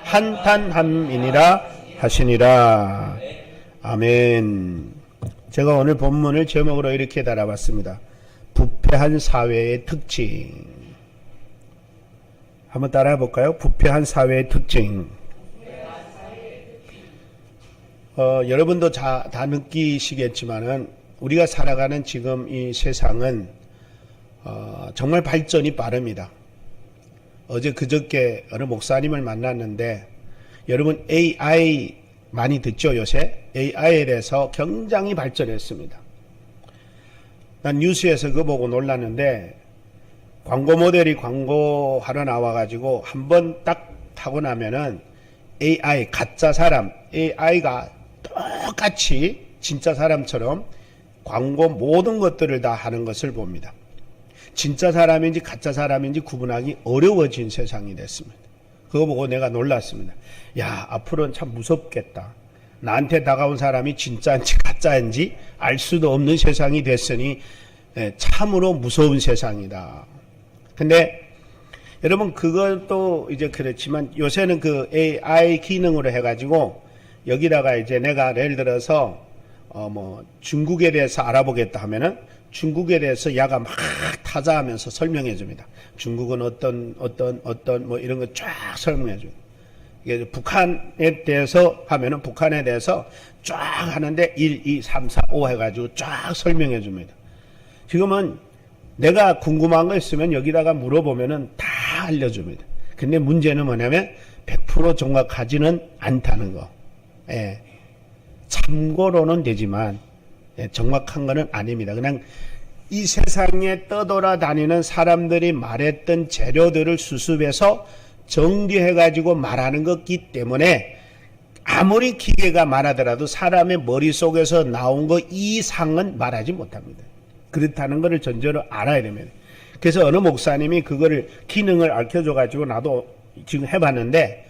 한탄함이니라 하시니라. 아멘. 제가 오늘 본문을 제목으로 이렇게 달아봤습니다. 부패한 사회의 특징. 한번 따라해 볼까요? 부패한 사회의 특징. 여러분도 다 느끼시겠지만은 우리가 살아가는 지금 이 세상은 정말 발전이 빠릅니다. 어제 그저께 어느 목사님을 만났는데, 여러분 AI 많이 듣죠? 요새 AI에 대해서 굉장히 발전했습니다. 난 뉴스에서 그거 보고 놀랐는데, 광고 모델이 광고하러 나와가지고 한번 딱 타고 나면은 AI, 가짜 사람, AI가 똑같이 진짜 사람처럼 광고 모든 것들을 다 하는 것을 봅니다. 진짜 사람인지 가짜 사람인지 구분하기 어려워진 세상이 됐습니다. 그거 보고 내가 놀랐습니다. 야, 앞으로는 참 무섭겠다. 나한테 다가온 사람이 진짜인지 가짜인지 알 수도 없는 세상이 됐으니 참으로 무서운 세상이다. 근데 여러분, 그것도 이제 그렇지만 요새는 그 AI 기능으로 해가지고 여기다가 이제 내가 예를 들어서 중국에 대해서 알아보겠다 하면은 중국에 대해서 야가 막 타자하면서 설명해 줍니다. 중국은 어떤 뭐 이런 거 쫙 설명해 줍니다. 이게 북한에 대해서 하면은 북한에 대해서 쫙 하는데 1, 2, 3, 4, 5 해가지고 쫙 설명해 줍니다. 지금은 내가 궁금한 거 있으면 여기다가 물어보면은 다 알려줍니다. 근데 문제는 뭐냐면 100% 정확하지는 않다는 거. 예. 참고로는 되지만 정확한 거는 아닙니다. 그냥 이 세상에 떠돌아다니는 사람들이 말했던 재료들을 수습해서 정리해가지고 말하는 것이기 때문에 아무리 기계가 말하더라도 사람의 머릿속에서 나온 것 이상은 말하지 못합니다. 그렇다는 것을 전제로 알아야 됩니다. 그래서 어느 목사님이 그거를 기능을 알려줘가지고 나도 지금 해봤는데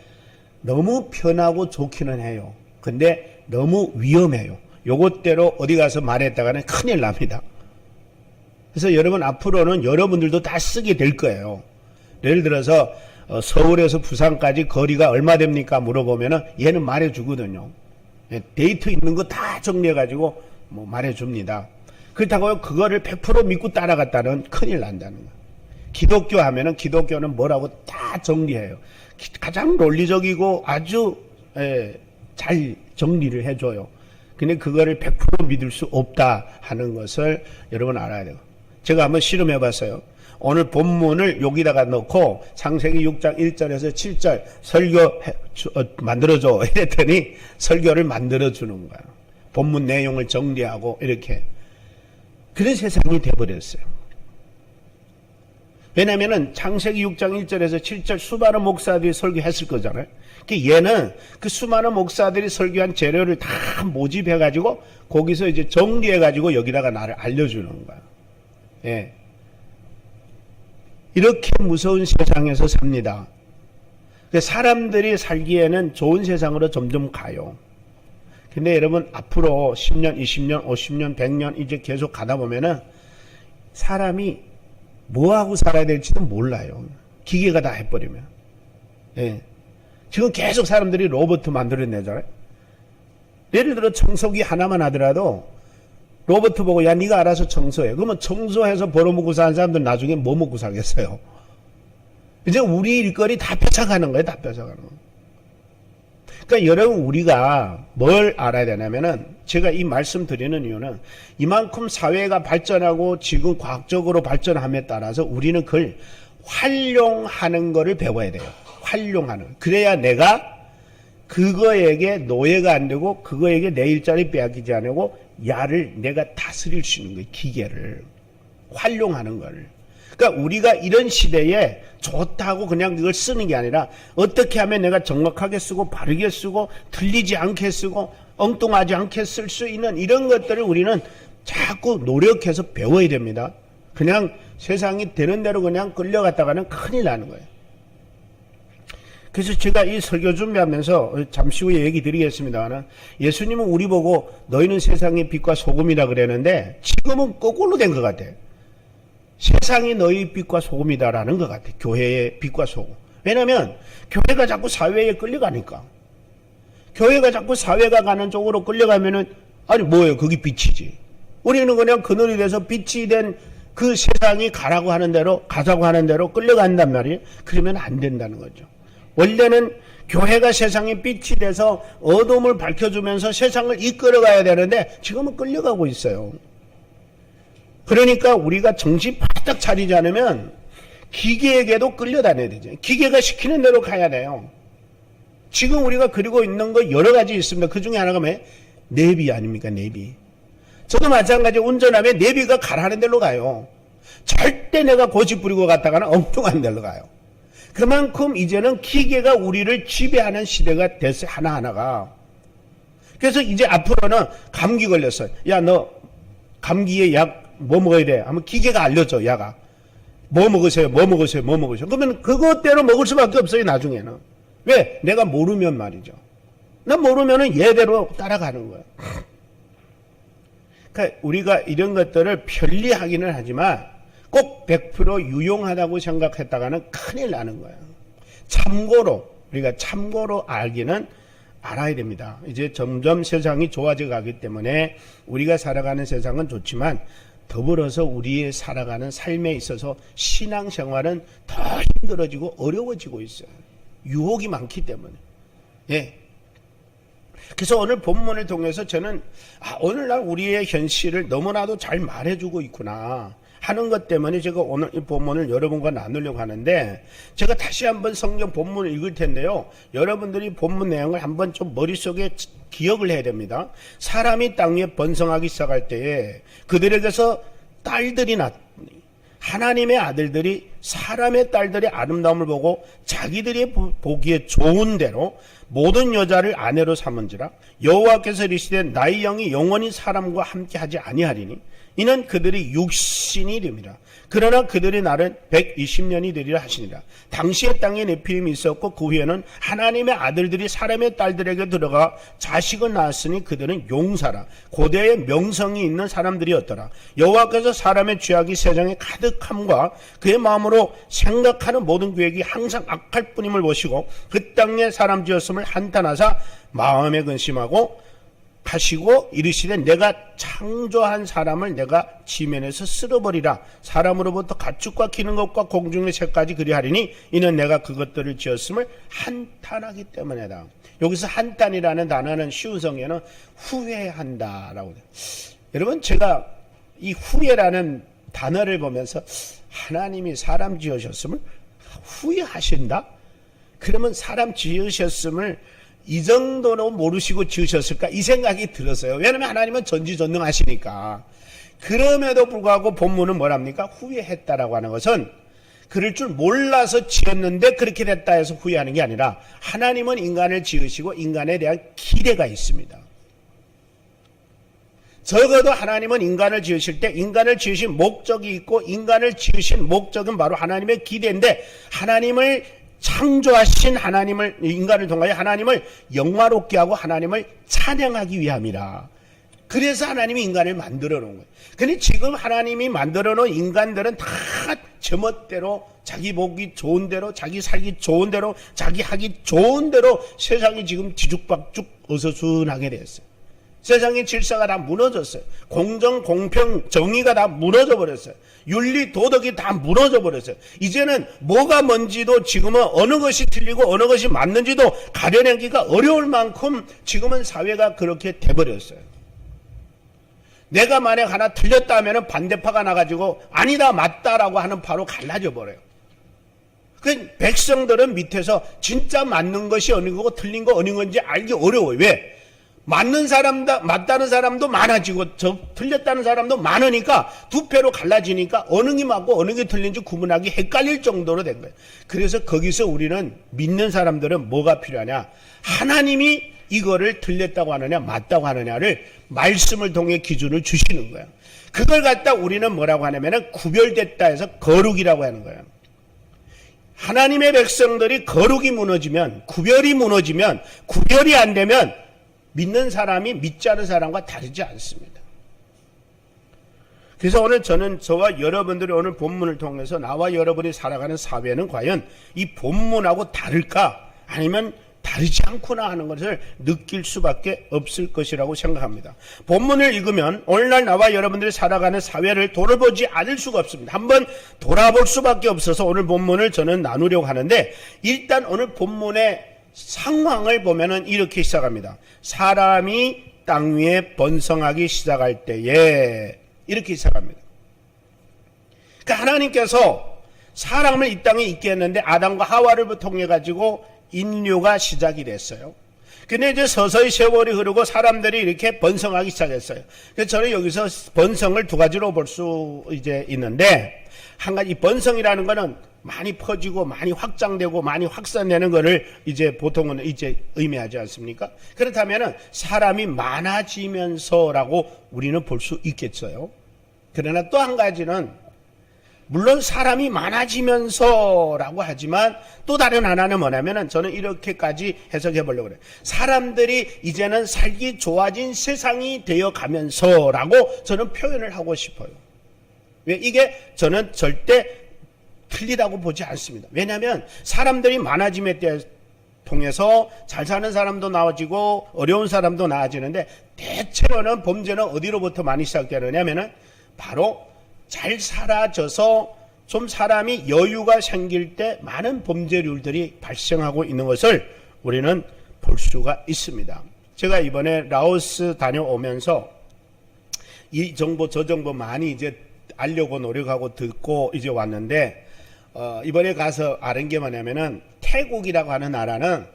너무 편하고 좋기는 해요. 근데 너무 위험해요. 요것대로 어디 가서 말했다가는 큰일 납니다. 그래서 여러분, 앞으로는 여러분들도 다 쓰게 될 거예요. 예를 들어서 서울에서 부산까지 거리가 얼마 됩니까? 물어보면은 얘는 말해주거든요. 데이터 있는 거 다 정리해가지고 뭐 말해줍니다. 그렇다고 그거를 100% 믿고 따라갔다는 큰일 난다는 거예요. 기독교 하면은 기독교는 뭐라고 다 정리해요. 가장 논리적이고 아주 잘 정리를 해줘요. 근데 그거를 100% 믿을 수 없다 하는 것을 여러분 알아야 돼요. 제가 한번 실험해 봤어요. 오늘 본문을 여기다가 넣고 창세기 6장 1절에서 7절 설교 만들어줘 이랬더니 설교를 만들어주는 거예요. 본문 내용을 정리하고 이렇게. 그런 세상이 돼버렸어요. 왜냐면은 창세기 6장 1절에서 7절 수많은 목사들이 설교했을 거잖아요. 얘는 그 수많은 목사들이 설교한 재료를 다 모집해가지고 거기서 이제 정리해가지고 여기다가 나를 알려주는 거야. 예. 이렇게 무서운 세상에서 삽니다. 사람들이 살기에는 좋은 세상으로 점점 가요. 근데 여러분, 앞으로 10년, 20년, 50년, 100년 이제 계속 가다 보면은 사람이 뭐하고 살아야 될지도 몰라요. 기계가 다 해버리면. 예. 지금 계속 사람들이 로봇 만들어내잖아요. 예를 들어 청소기 하나만 하더라도 로봇 보고 야 네가 알아서 청소해. 그러면 청소해서 벌어먹고 사는 사람들 나중에 뭐 먹고 살겠어요. 이제 우리 일거리 다 뺏어가는 거예요. 다 뺏어가는 거예요. 그러니까 여러분, 우리가 뭘 알아야 되냐면은, 제가 이 말씀 드리는 이유는 이만큼 사회가 발전하고 지금 과학적으로 발전함에 따라서 우리는 그걸 활용하는 거를 배워야 돼요. 활용하는. 그래야 내가 그거에게 노예가 안 되고 그거에게 내 일자리 빼앗기지 않고 야를 내가 다스릴 수 있는 거예요. 기계를. 활용하는 거를. 그러니까 우리가 이런 시대에 좋다고 그냥 그걸 쓰는 게 아니라 어떻게 하면 내가 정확하게 쓰고 바르게 쓰고 틀리지 않게 쓰고 엉뚱하지 않게 쓸 수 있는 이런 것들을 우리는 자꾸 노력해서 배워야 됩니다. 그냥 세상이 되는 대로 그냥 끌려갔다가는 큰일 나는 거예요. 그래서 제가 이 설교 준비하면서 잠시 후에 얘기 드리겠습니다만, 예수님은 우리 보고 너희는 세상의 빛과 소금이라 그랬는데 지금은 거꾸로 된 것 같아요. 세상이 너희 빛과 소금이다라는 것 같아요. 교회의 빛과 소금. 왜냐하면 교회가 자꾸 사회에 끌려가니까. 교회가 자꾸 사회가 가는 쪽으로 끌려가면은 아니 뭐예요? 그게 빛이지. 우리는 그냥 그늘이 돼서 빛이 된 그 세상이 가라고 하는 대로 가자고 하는 대로 끌려간단 말이에요. 그러면 안 된다는 거죠. 원래는 교회가 세상의 빛이 돼서 어둠을 밝혀주면서 세상을 이끌어가야 되는데 지금은 끌려가고 있어요. 그러니까 우리가 정신 바짝 차리지 않으면 기계에게도 끌려다녀야 되죠. 기계가 시키는 대로 가야 돼요. 지금 우리가 그리고 있는 거 여러 가지 있습니다. 그 중에 하나가 뭐예요? 내비 아닙니까? 내비. 저도 마찬가지 운전하면 내비가 가라는 데로 가요. 절대 내가 고집 부리고 갔다가는 엉뚱한 데로 가요. 그만큼 이제는 기계가 우리를 지배하는 시대가 됐어요. 하나하나가. 그래서 이제 앞으로는 감기 걸렸어요. 야, 너 감기에 약 뭐 먹어야 돼? 하면 기계가 알려줘, 약아. 뭐 먹으세요? 뭐 먹으세요? 뭐 먹으세요? 그러면 그것대로 먹을 수밖에 없어요, 나중에는. 왜? 내가 모르면 말이죠. 난 모르면은 얘대로 따라가는 거야. 그러니까 우리가 이런 것들을 편리하기는 하지만 꼭 100% 유용하다고 생각했다가는 큰일 나는 거예요. 참고로 우리가 참고로 알기는 알아야 됩니다. 이제 점점 세상이 좋아져 가기 때문에 우리가 살아가는 세상은 좋지만 더불어서 우리의 살아가는 삶에 있어서 신앙생활은 더 힘들어지고 어려워지고 있어요. 유혹이 많기 때문에. 예. 그래서 오늘 본문을 통해서 저는 오늘날 우리의 현실을 너무나도 잘 말해주고 있구나 하는 것 때문에 제가 오늘 이 본문을 여러분과 나누려고 하는데, 제가 다시 한번 성경 본문을 읽을 텐데요. 여러분들이 본문 내용을 한번 좀 머릿속에 기억을 해야 됩니다. 사람이 땅에 번성하기 시작할 때에 그들에게서 딸들이 낳더니 하나님의 아들들이 사람의 딸들의 아름다움을 보고 자기들이 보기에 좋은 대로 모든 여자를 아내로 삼은지라. 여호와께서 이르시되 나의 영이 영원히 사람과 함께 하지 아니하리니 이는 그들이 육신이 됨이라. 그러나 그들의 날은 120년이 되리라 하시니라. 당시의 땅에 네피림이 있었고 그 후에는 하나님의 아들들이 사람의 딸들에게 들어가 자식을 낳았으니 그들은 용사라. 고대의 명성이 있는 사람들이었더라. 여호와께서 사람의 죄악이 세상에 가득함과 그의 마음으로 생각하는 모든 계획이 항상 악할 뿐임을 보시고 그 땅에 사람 지었음을 한탄하사 마음에 근심하고 하시고 이르시되 내가 창조한 사람을 내가 지면에서 쓸어버리라. 사람으로부터 가축과 기는 것과 공중의 새까지 그리하리니 이는 내가 그것들을 지었음을 한탄하기 때문이다. 여기서 한탄이라는 단어는 쉬운 성경에는 후회한다라고 돼요. 여러분, 제가 이 후회라는 단어를 보면서 하나님이 사람 지으셨음을 후회하신다? 그러면 사람 지으셨음을 이 정도로 모르시고 지으셨을까? 이 생각이 들었어요. 왜냐하면 하나님은 전지전능하시니까. 그럼에도 불구하고 본문은 뭐랍니까? 후회했다라고 하는 것은 그럴 줄 몰라서 지었는데 그렇게 됐다 해서 후회하는 게 아니라 하나님은 인간을 지으시고 인간에 대한 기대가 있습니다. 적어도 하나님은 인간을 지으실 때 인간을 지으신 목적이 있고 인간을 지으신 목적은 바로 하나님의 기대인데, 하나님을 창조하신 하나님을, 인간을 통하여 하나님을 영화롭게 하고 하나님을 찬양하기 위함이라. 그래서 하나님이 인간을 만들어 놓은 거예요. 근데 지금 하나님이 만들어 놓은 인간들은 다 제멋대로 자기 보기 좋은 대로, 자기 살기 좋은 대로, 자기 하기 좋은 대로 세상이 지금 뒤죽박죽 어수선하게 됐어요. 세상의 질서가 다 무너졌어요. 공정, 공평, 정의가 다 무너져 버렸어요. 윤리, 도덕이 다 무너져 버렸어요. 이제는 뭐가 뭔지도 지금은 어느 것이 틀리고 어느 것이 맞는지도 가려내기가 어려울 만큼 지금은 사회가 그렇게 돼버렸어요. 내가 만약 하나 틀렸다 하면 반대파가 나가지고 아니다, 맞다라고 하는 파로 갈라져 버려요. 그 백성들은 밑에서 진짜 맞는 것이 어느 거고 틀린 거 어느 건지 알기 어려워요. 왜? 맞는 사람도, 맞다는 사람도 많아지고 틀렸다는 사람도 많으니까 두 패로 갈라지니까 어느 게 맞고 어느 게 틀린지 구분하기 헷갈릴 정도로 된 거예요. 그래서 거기서 우리는 믿는 사람들은 뭐가 필요하냐? 하나님이 이거를 틀렸다고 하느냐 맞다고 하느냐를 말씀을 통해 기준을 주시는 거예요. 그걸 갖다 우리는 뭐라고 하냐면 구별됐다 해서 거룩이라고 하는 거예요. 하나님의 백성들이 거룩이 무너지면, 구별이 무너지면, 구별이 안 되면 믿는 사람이 믿지 않은 사람과 다르지 않습니다. 그래서 오늘 저는 저와 여러분들이 오늘 본문을 통해서 나와 여러분이 살아가는 사회는 과연 이 본문하고 다를까 아니면 다르지 않구나 하는 것을 느낄 수밖에 없을 것이라고 생각합니다. 본문을 읽으면 오늘날 나와 여러분들이 살아가는 사회를 돌아보지 않을 수가 없습니다. 한번 돌아볼 수밖에 없어서 오늘 본문을 저는 나누려고 하는데, 일단 오늘 본문의 상황을 보면은 이렇게 시작합니다. 사람이 땅 위에 번성하기 시작할 때에, 이렇게 시작합니다. 그러니까 하나님께서 사람을 이 땅에 있게 했는데 아담과 하와를 통해 가지고 인류가 시작이 됐어요. 근데 이제 서서히 세월이 흐르고 사람들이 이렇게 번성하기 시작했어요. 그래서 저는 여기서 번성을 두 가지로 볼 수 이제 있는데, 한 가지 번성이라는 거는 많이 퍼지고 많이 확장되고 많이 확산되는 거를 이제 보통은 이제 의미하지 않습니까? 그렇다면은 사람이 많아지면서라고 우리는 볼 수 있겠어요. 그러나 또 한 가지는, 물론 사람이 많아지면서라고 하지만 또 다른 하나는 뭐냐면은 저는 이렇게까지 해석해 보려고 그래요. 사람들이 이제는 살기 좋아진 세상이 되어 가면서라고 저는 표현을 하고 싶어요. 왜? 이게 저는 절대 틀리다고 보지 않습니다. 왜냐하면 사람들이 많아짐에 통해서 잘 사는 사람도 나아지고 어려운 사람도 나아지는데, 대체로는 범죄는 어디로부터 많이 시작되느냐면은 바로 잘 살아져서 좀 사람이 여유가 생길 때 많은 범죄율들이 발생하고 있는 것을 우리는 볼 수가 있습니다. 제가 이번에 라오스 다녀오면서 이 정보 저 정보 많이 이제 알려고 노력하고 듣고 이제 왔는데, 이번에 가서 아는 게 뭐냐면은 태국이라고 하는 나라는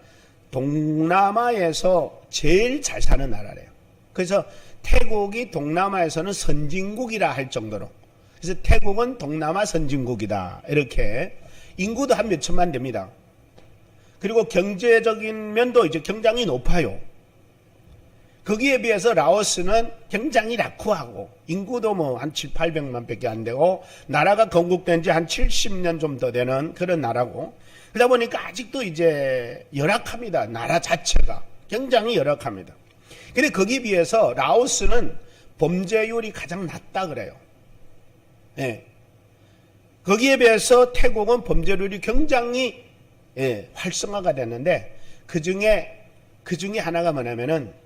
동남아에서 제일 잘 사는 나라래요. 그래서 태국이 동남아에서는 선진국이라 할 정도로, 그래서 태국은 동남아 선진국이다, 이렇게. 인구도 한 몇 천만 됩니다. 그리고 경제적인 면도 이제 굉장히 높아요. 거기에 비해서 라오스는 굉장히 낙후하고 인구도 뭐 한 7, 800만 밖에 안 되고 나라가 건국된 지 한 70년 좀 더 되는 그런 나라고, 그러다 보니까 아직도 이제 열악합니다. 나라 자체가 굉장히 열악합니다. 근데 거기에 비해서 라오스는 범죄율이 가장 낮다 그래요. 예. 거기에 비해서 태국은 범죄율이 굉장히 활성화가 됐는데, 그 중에 하나가 뭐냐면은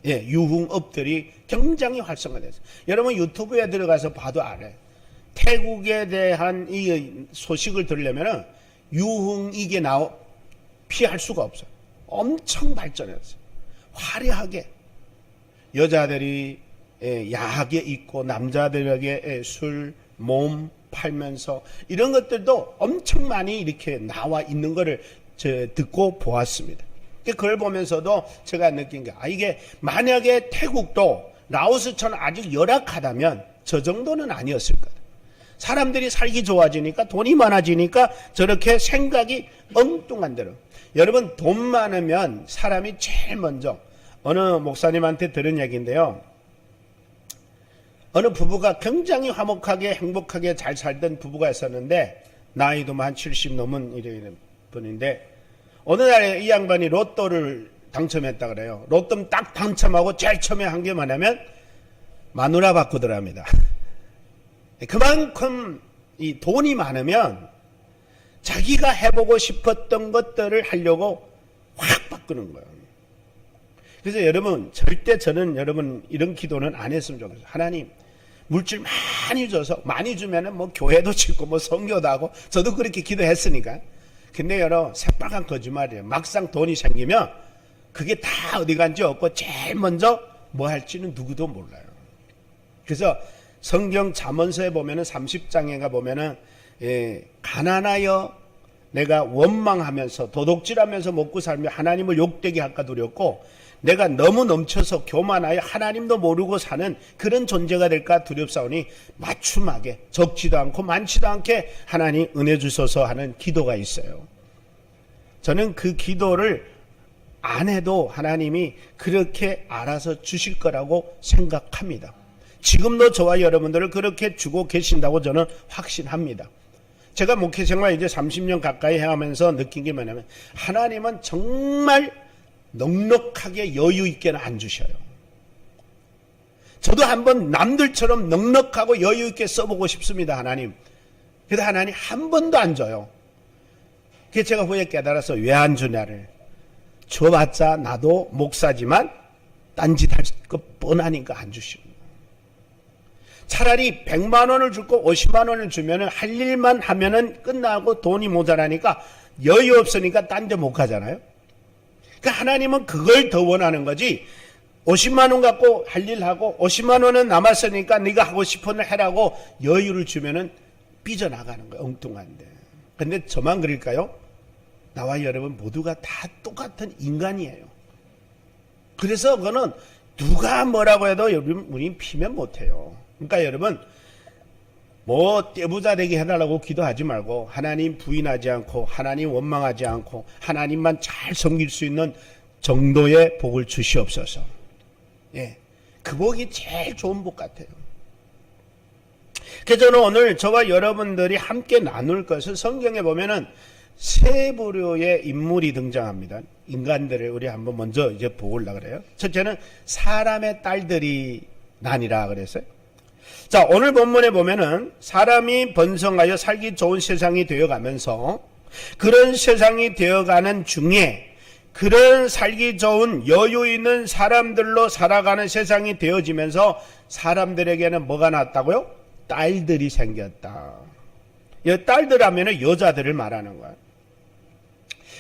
유흥업들이 굉장히 활성화됐어요. 여러분 유튜브에 들어가서 봐도 알아요. 태국에 대한 이 소식을 들으려면은 유흥이게 피할 수가 없어요. 엄청 발전했어요. 화려하게 여자들이 야하게 입고 남자들에게 술, 몸 팔면서 이런 것들도 엄청 많이 이렇게 나와 있는 거를 듣고 보았습니다. 그걸 보면서도 제가 느낀 게, 이게 만약에 태국도 라오스처럼 아직 열악하다면 저 정도는 아니었을 거예요. 사람들이 살기 좋아지니까, 돈이 많아지니까 저렇게 생각이 엉뚱한 대로. 여러분, 돈 많으면 사람이 제일 먼저, 어느 목사님한테 들은 얘기인데요. 어느 부부가 굉장히 화목하게 행복하게 잘 살던 부부가 있었는데, 나이도 한 70 넘은 이런 분인데, 어느 날에 이 양반이 로또를 당첨했다 그래요. 로또 딱 당첨하고 제일 처음에 한 게 뭐냐면 마누라 바꾸더랍니다. 그만큼 이 돈이 많으면 자기가 해보고 싶었던 것들을 하려고 확 바꾸는 거예요. 그래서 여러분, 절대 저는 여러분 이런 기도는 안 했으면 좋겠어요. 하나님, 물질 많이 줘서, 많이 주면은 뭐 교회도 짓고 뭐 선교도 하고, 저도 그렇게 기도했으니까. 근데 여러분, 새빨간 거짓말이에요. 막상 돈이 생기면 그게 다 어디 간지 없고 제일 먼저 뭐 할지는 누구도 몰라요. 그래서 성경 잠언서에 보면은 30장에 보면은 가난하여 내가 원망하면서 도둑질하면서 먹고 살며 하나님을 욕되게 할까 두렵고, 내가 너무 넘쳐서 교만하여 하나님도 모르고 사는 그런 존재가 될까 두렵사오니 맞춤하게 적지도 않고 많지도 않게 하나님 은혜 주소서 하는 기도가 있어요. 저는 그 기도를 안 해도 하나님이 그렇게 알아서 주실 거라고 생각합니다. 지금도 저와 여러분들을 그렇게 주고 계신다고 저는 확신합니다. 제가 목회생활 이제 30년 가까이 해가면서 느낀 게 뭐냐면, 하나님은 정말 넉넉하게 여유 있게는 안 주셔요. 저도 한번 남들처럼 넉넉하고 여유 있게 써보고 싶습니다, 하나님. 그래도 하나님 한 번도 안 줘요. 그래서 제가 후에 깨달아서 왜 안 주냐를. 줘봤자 나도 목사지만 딴짓 할 거 뻔하니까 안 주시고. 차라리 100만 원을 주고 50만 원을 주면은 할 일만 하면은 끝나고 돈이 모자라니까 여유 없으니까 딴 데 못 가잖아요. 그러니까 하나님은 그걸 더 원하는 거지. 50만 원 갖고 할 일 하고 50만 원은 남았으니까 네가 하고 싶은 일 해라고 여유를 주면은 삐져나가는 거예요. 엉뚱한데. 근데 저만 그럴까요? 나와 여러분 모두가 다 똑같은 인간이에요. 그래서 그거는 누가 뭐라고 해도 우린 피면 못해요. 그러니까 여러분 뭐 떼부자 되게 해달라고 기도하지 말고 하나님 부인하지 않고 하나님 원망하지 않고 하나님만 잘 섬길 수 있는 정도의 복을 주시옵소서. 예, 그 복이 제일 좋은 복 같아요. 그래서 저는 오늘 저와 여러분들이 함께 나눌 것은 성경에 보면은 세 부류의 인물이 등장합니다. 인간들을 우리 한번 먼저 이제 보려고 그래요. 첫째는 사람의 딸들이 나니라 그랬어요. 자, 오늘 본문에 보면은 사람이 번성하여 살기 좋은 세상이 되어가면서 그런 세상이 되어가는 중에 그런 살기 좋은 여유 있는 사람들로 살아가는 세상이 되어지면서 사람들에게는 뭐가 났다고요? 딸들이 생겼다. 이 딸들 하면은 여자들을 말하는 거예요.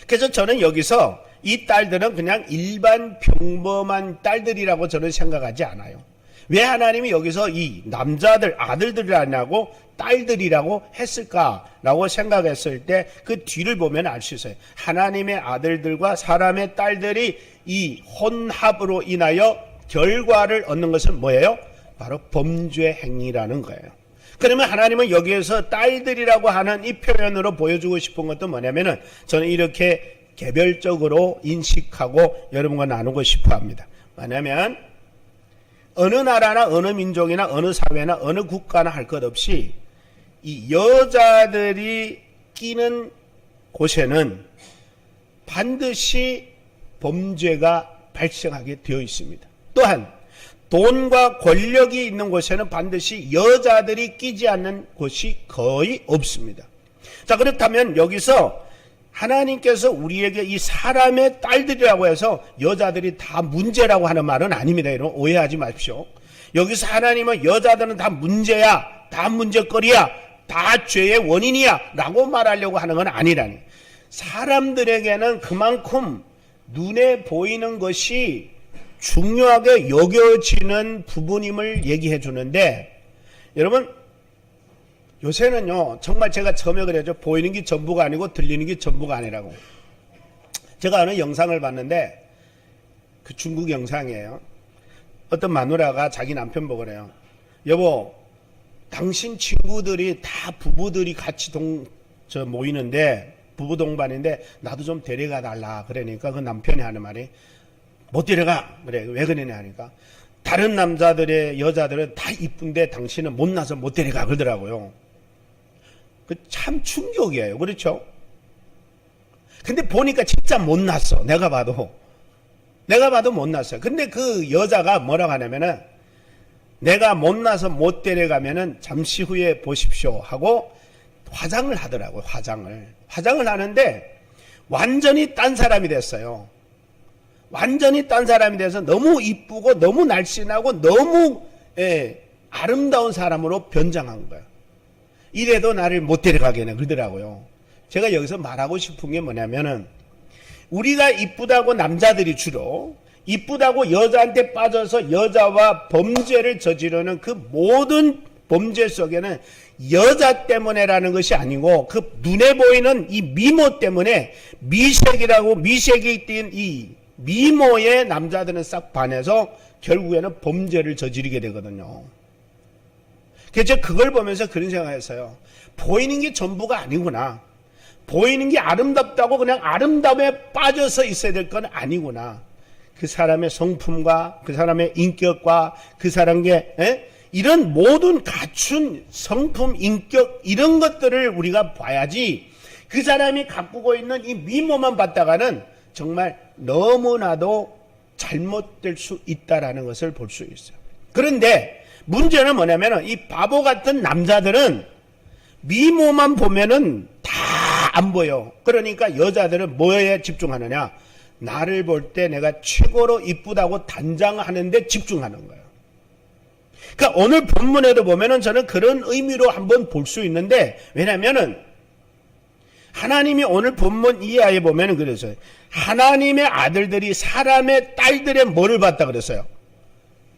그래서 저는 여기서 이 딸들은 그냥 일반 평범한 딸들이라고 저는 생각하지 않아요. 왜 하나님이 여기서 이 남자들, 아들들이라고 딸들이라고 했을까라고 생각했을 때 그 뒤를 보면 알 수 있어요. 하나님의 아들들과 사람의 딸들이 이 혼합으로 인하여 결과를 얻는 것은 뭐예요? 바로 범죄 행위라는 거예요. 그러면 하나님은 여기에서 딸들이라고 하는 이 표현으로 보여주고 싶은 것도 뭐냐면은 저는 이렇게 개별적으로 인식하고 여러분과 나누고 싶어 합니다. 뭐냐면 어느 나라나 어느 민족이나 어느 사회나 어느 국가나 할 것 없이 이 여자들이 끼는 곳에는 반드시 범죄가 발생하게 되어 있습니다. 또한 돈과 권력이 있는 곳에는 반드시 여자들이 끼지 않는 곳이 거의 없습니다. 자, 그렇다면 여기서 하나님께서 우리에게 이 사람의 딸들이라고 해서 여자들이 다 문제라고 하는 말은 아닙니다. 여러분 오해하지 마십시오. 여기서 하나님은 여자들은 다 문제야, 다 문제거리야, 다 죄의 원인이야 라고 말하려고 하는 건 아니라니. 사람들에게는 그만큼 눈에 보이는 것이 중요하게 여겨지는 부분임을 얘기해 주는데, 여러분 요새는요 정말 제가 처음에 그래죠. 보이는 게 전부가 아니고 들리는 게 전부가 아니라고. 제가 어느 영상을 봤는데 그 중국 영상이에요. 어떤 마누라가 자기 남편 보고 그래요. 여보, 당신 친구들이 다 부부들이 같이 모이는데 부부 동반인데 나도 좀 데려가 달라. 그러니까 그 남편이 하는 말이 못 데려가. 그래. 왜 그러냐 하니까 다른 남자들의 여자들은 다 이쁜데 당신은 못나서 못 데려가 그러더라고요. 그 참 충격이에요. 그렇죠? 근데 보니까 진짜 못났어. 내가 봐도 못났어요. 근데 그 여자가 뭐라고 하냐면은 내가 못나서 못 데려가면은 잠시 후에 보십시오 하고 화장을 하더라고요. 화장을 하는데 완전히 딴 사람이 됐어요. 완전히 딴 사람이 돼서 너무 이쁘고 너무 날씬하고 너무 아름다운 사람으로 변장한 거예요. 이래도 나를 못 데려가겠네 그러더라고요. 제가 여기서 말하고 싶은 게 뭐냐면은 우리가 이쁘다고 남자들이 주로 이쁘다고 여자한테 빠져서 여자와 범죄를 저지르는 그 모든 범죄 속에는 여자 때문에라는 것이 아니고 그 눈에 보이는 이 미모 때문에 미색이 띈 이 미모에 남자들은 싹 반해서 결국에는 범죄를 저지르게 되거든요. 그래서 그걸 보면서 그런 생각을 했어요. 보이는 게 전부가 아니구나. 보이는 게 아름답다고 그냥 아름다움에 빠져서 있어야 될 건 아니구나. 그 사람의 성품과 그 사람의 인격과 그 사람의 이런 모든 갖춘 성품, 인격 이런 것들을 우리가 봐야지 그 사람이 가꾸고 있는 이 미모만 봤다가는 정말 너무나도 잘못될 수 있다라는 것을 볼 수 있어요. 그런데 문제는 뭐냐면은 이 바보 같은 남자들은 미모만 보면은 다 안 보여. 그러니까 여자들은 뭐에 집중하느냐? 나를 볼 때 내가 최고로 이쁘다고 단장하는데 집중하는 거예요. 그러니까 오늘 본문에도 보면은 저는 그런 의미로 한번 볼 수 있는데, 왜냐면은 하나님이 오늘 본문 이하에 보면은 그랬어요. 하나님의 아들들이 사람의 딸들의 뭐를 봤다 그랬어요?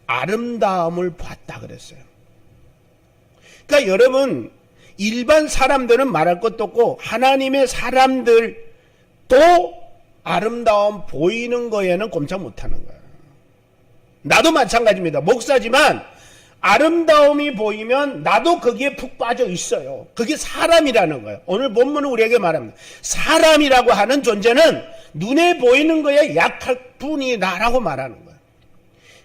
아름다움을 봤다 그랬어요. 그러니까 여러분, 일반 사람들은 말할 것도 없고 하나님의 사람들도 아름다움 보이는 거에는 꼼짝 못하는 거예요. 나도 마찬가지입니다. 목사지만 아름다움이 보이면 나도 거기에 푹 빠져 있어요. 그게 사람이라는 거예요. 오늘 본문은 우리에게 말합니다. 사람이라고 하는 존재는 눈에 보이는 거에 약할 뿐이다라고 말하는 거예요.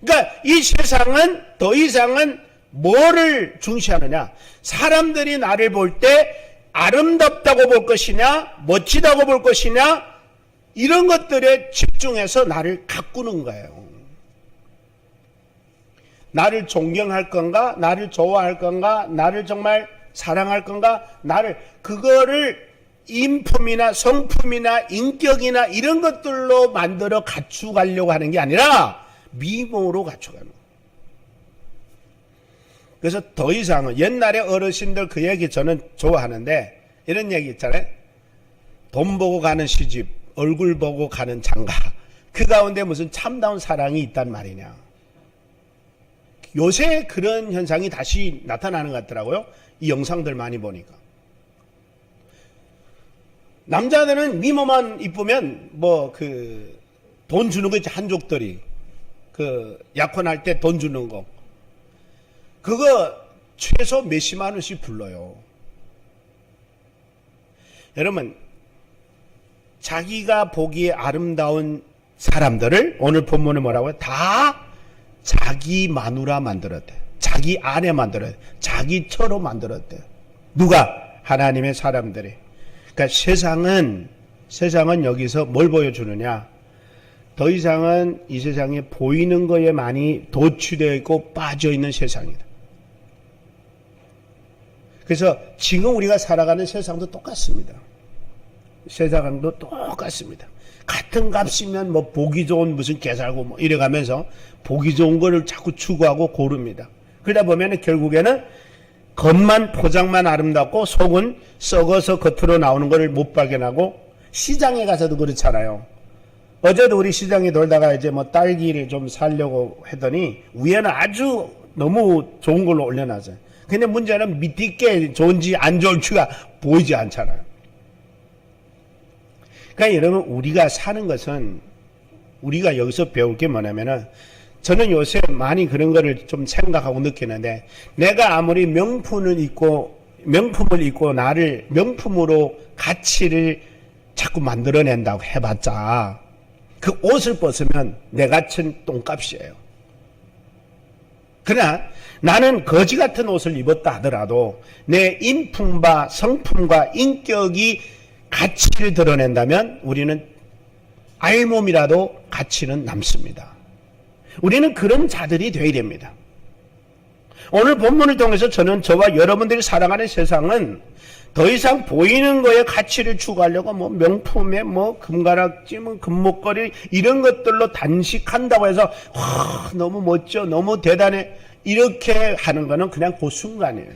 그러니까 이 세상은 더 이상은 뭐를 중시하느냐? 사람들이 나를 볼 때 아름답다고 볼 것이냐, 멋지다고 볼 것이냐, 이런 것들에 집중해서 나를 가꾸는 거예요. 나를 존경할 건가, 나를 좋아할 건가, 나를 정말 사랑할 건가, 그거를 인품이나 성품이나 인격이나 이런 것들로 만들어 갖추가려고 하는 게 아니라 미모로 갖춰가는 거예요. 그래서 더 이상은 옛날에 어르신들 그 얘기 저는 좋아하는데, 이런 얘기 있잖아요. 돈 보고 가는 시집, 얼굴 보고 가는 장가, 그 가운데 무슨 참다운 사랑이 있단 말이냐. 요새 그런 현상이 다시 나타나는 것 같더라고요. 이 영상들 많이 보니까. 남자들은 미모만 이쁘면 돈 주는 거 있지, 한족들이 약혼할 때 돈 주는 거, 그거 최소 몇십만 원씩 불러요. 여러분, 자기가 보기에 아름다운 사람들을 오늘 본문에 뭐라고 해요? 다 자기 마누라 만들었대. 자기 아내 만들었대. 자기처럼 만들었대. 누가? 하나님의 사람들이. 그러니까 세상은 여기서 뭘 보여주느냐? 더 이상은 이 세상에 보이는 거에 많이 도취되어 있고 빠져 있는 세상이다. 그래서 지금 우리가 살아가는 세상도 똑같습니다. 세상도 똑같습니다. 같은 값이면 보기 좋은 무슨 개살고 이래가면서 보기 좋은 거를 자꾸 추구하고 고릅니다. 그러다 보면 결국에는 겉만 포장만 아름답고 속은 썩어서 겉으로 나오는 거를 못 발견하고, 시장에 가서도 그렇잖아요. 어제도 우리 시장에 놀다가 이제 딸기를 좀 사려고 했더니 위에는 아주 너무 좋은 걸로 올려놨어요. 근데 문제는 밑에 게 좋은지 안 좋은지가 보이지 않잖아요. 그러니까 여러분, 우리가 사는 것은, 우리가 여기서 배울 게 뭐냐면은, 저는 요새 많이 그런 거를 좀 생각하고 느끼는데, 내가 아무리 명품을 입고 나를 명품으로 가치를 자꾸 만들어낸다고 해봤자 그 옷을 벗으면 내 같은 똥값이에요. 그러나 나는 거지 같은 옷을 입었다 하더라도 내 인품과 성품과 인격이 가치를 드러낸다면 우리는 알몸이라도 가치는 남습니다. 우리는 그런 자들이 되어야 됩니다. 오늘 본문을 통해서 저와 여러분들이 살아가는 세상은 더 이상 보이는 거에 가치를 추구하려고 명품에 금가락지, 금목걸이 이런 것들로 단식한다고 해서 너무 멋져, 너무 대단해 이렇게 하는 거는 그냥 그 순간이에요.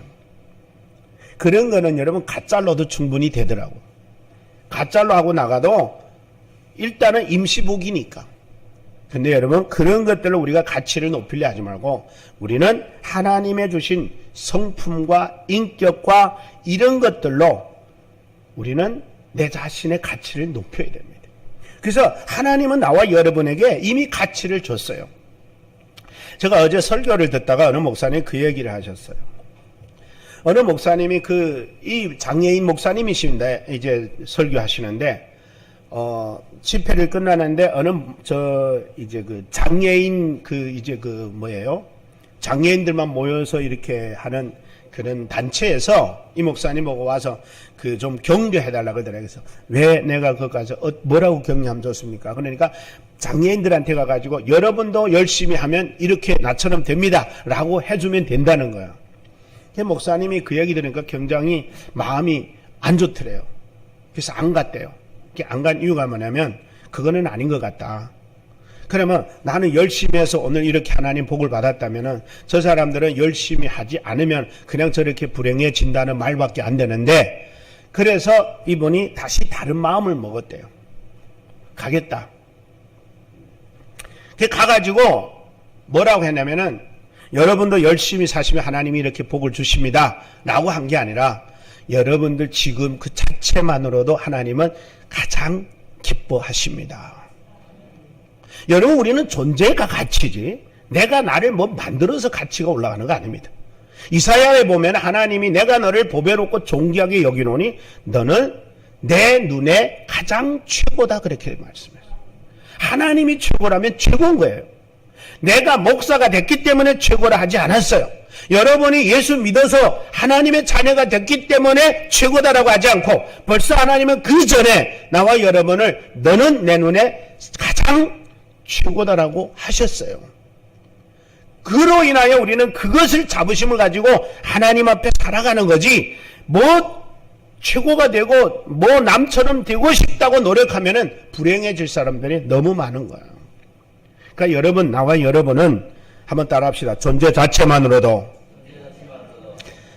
그런 거는 여러분 가짜로도 충분히 되더라고. 가짜로 하고 나가도 일단은 임시복이니까. 근데 여러분, 그런 것들로 우리가 가치를 높이려 하지 말고 우리는 하나님의 주신 성품과 인격과 이런 것들로 우리는 내 자신의 가치를 높여야 됩니다. 그래서 하나님은 나와 여러분에게 이미 가치를 줬어요. 제가 어제 설교를 듣다가 어느 목사님이 그 얘기를 하셨어요. 어느 목사님이 이 장애인 목사님이신데 이제 설교하시는데 집회를 끝나는데 장애인 장애인들만 모여서 이렇게 하는 그런 단체에서 이 목사님 보고 와서 그 좀 격려해달라 그러더라고요. 그래서 왜 내가 거기 가서 뭐라고 격려하면 좋습니까? 그러니까 장애인들한테 가가지고 여러분도 열심히 하면 이렇게 나처럼 됩니다 라고 해주면 된다는 거야. 목사님이 그 얘기 들으니까 굉장히 마음이 안 좋더래요. 그래서 안 갔대요. 안 간 이유가 뭐냐면 그거는 아닌 것 같다. 그러면 나는 열심히 해서 오늘 이렇게 하나님 복을 받았다면은 저 사람들은 열심히 하지 않으면 그냥 저렇게 불행해진다는 말밖에 안 되는데, 그래서 이분이 다시 다른 마음을 먹었대요. 가겠다. 가가지고 뭐라고 했냐면은 여러분도 열심히 사시면 하나님이 이렇게 복을 주십니다 라고 한 게 아니라 여러분들 지금 그 자체만으로도 하나님은 가장 기뻐하십니다. 여러분, 우리는 존재가 가치지 내가 나를 뭐 만들어서 가치가 올라가는 거 아닙니다. 이사야에 보면 하나님이 내가 너를 보배롭고 존귀하게 여기노니 너는 내 눈에 가장 최고다 그렇게 말씀했어요. 하나님이 최고라면 최고인 거예요. 내가 목사가 됐기 때문에 최고라 하지 않았어요. 여러분이 예수 믿어서 하나님의 자녀가 됐기 때문에 최고다라고 하지 않고 벌써 하나님은 그 전에 나와 여러분을 너는 내 눈에 가장 최고다라고 하셨어요. 그로 인하여 우리는 그것을 자부심을 가지고 하나님 앞에 살아가는 거지, 뭐 최고가 되고 뭐 남처럼 되고 싶다고 노력하면은 불행해질 사람들이 너무 많은 거예요. 그러니까 여러분, 나와 여러분은 한번 따라합시다. 존재 자체만으로도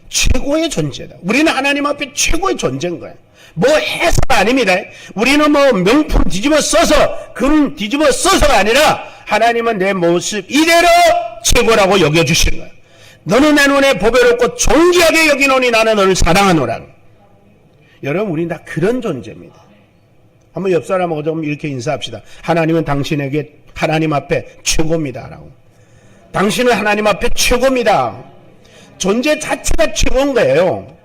최고의 존재다. 우리는 하나님 앞에 최고의 존재인 거예요. 뭐 해서가 아닙니다. 우리는 뭐 명품 뒤집어 써서 금 뒤집어 써서가 아니라 하나님은 내 모습 이대로 최고라고 여겨주시는 거예요. 너는 내 눈에 보배롭고 존귀하게 여기노니 나는 너를 사랑하노라. 여러분, 우리는 다 그런 존재입니다. 한번 옆 사람하고 좀 이렇게 인사합시다. 하나님은 당신에게 하나님 앞에 최고입니다 라고. 당신은 하나님 앞에 최고입니다. 존재 자체가 최고인 거예요.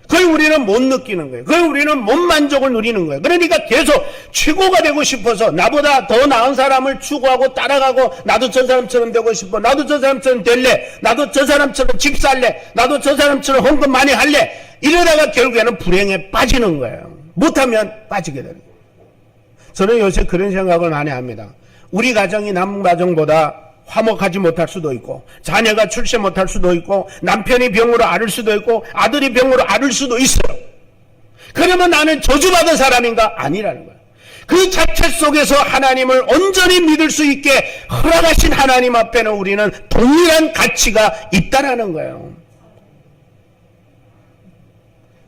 그걸 우리는 못 느끼는 거예요. 그걸 우리는 못 만족을 누리는 거예요. 그러니까 계속 최고가 되고 싶어서 나보다 더 나은 사람을 추구하고 따라가고, 나도 저 사람처럼 되고 싶어, 나도 저 사람처럼 될래, 나도 저 사람처럼 집 살래, 나도 저 사람처럼 헌금 많이 할래, 이러다가 결국에는 불행에 빠지는 거예요. 못하면 빠지게 되는 거예요. 저는 요새 그런 생각을 많이 합니다. 우리 가정이 남 가정보다 화목하지 못할 수도 있고, 자녀가 출세 못할 수도 있고, 남편이 병으로 앓을 수도 있고, 아들이 병으로 앓을 수도 있어요. 그러면 나는 저주받은 사람인가? 아니라는 거예요. 그 자체 속에서 하나님을 온전히 믿을 수 있게 허락하신 하나님 앞에는 우리는 동일한 가치가 있다라는 거예요.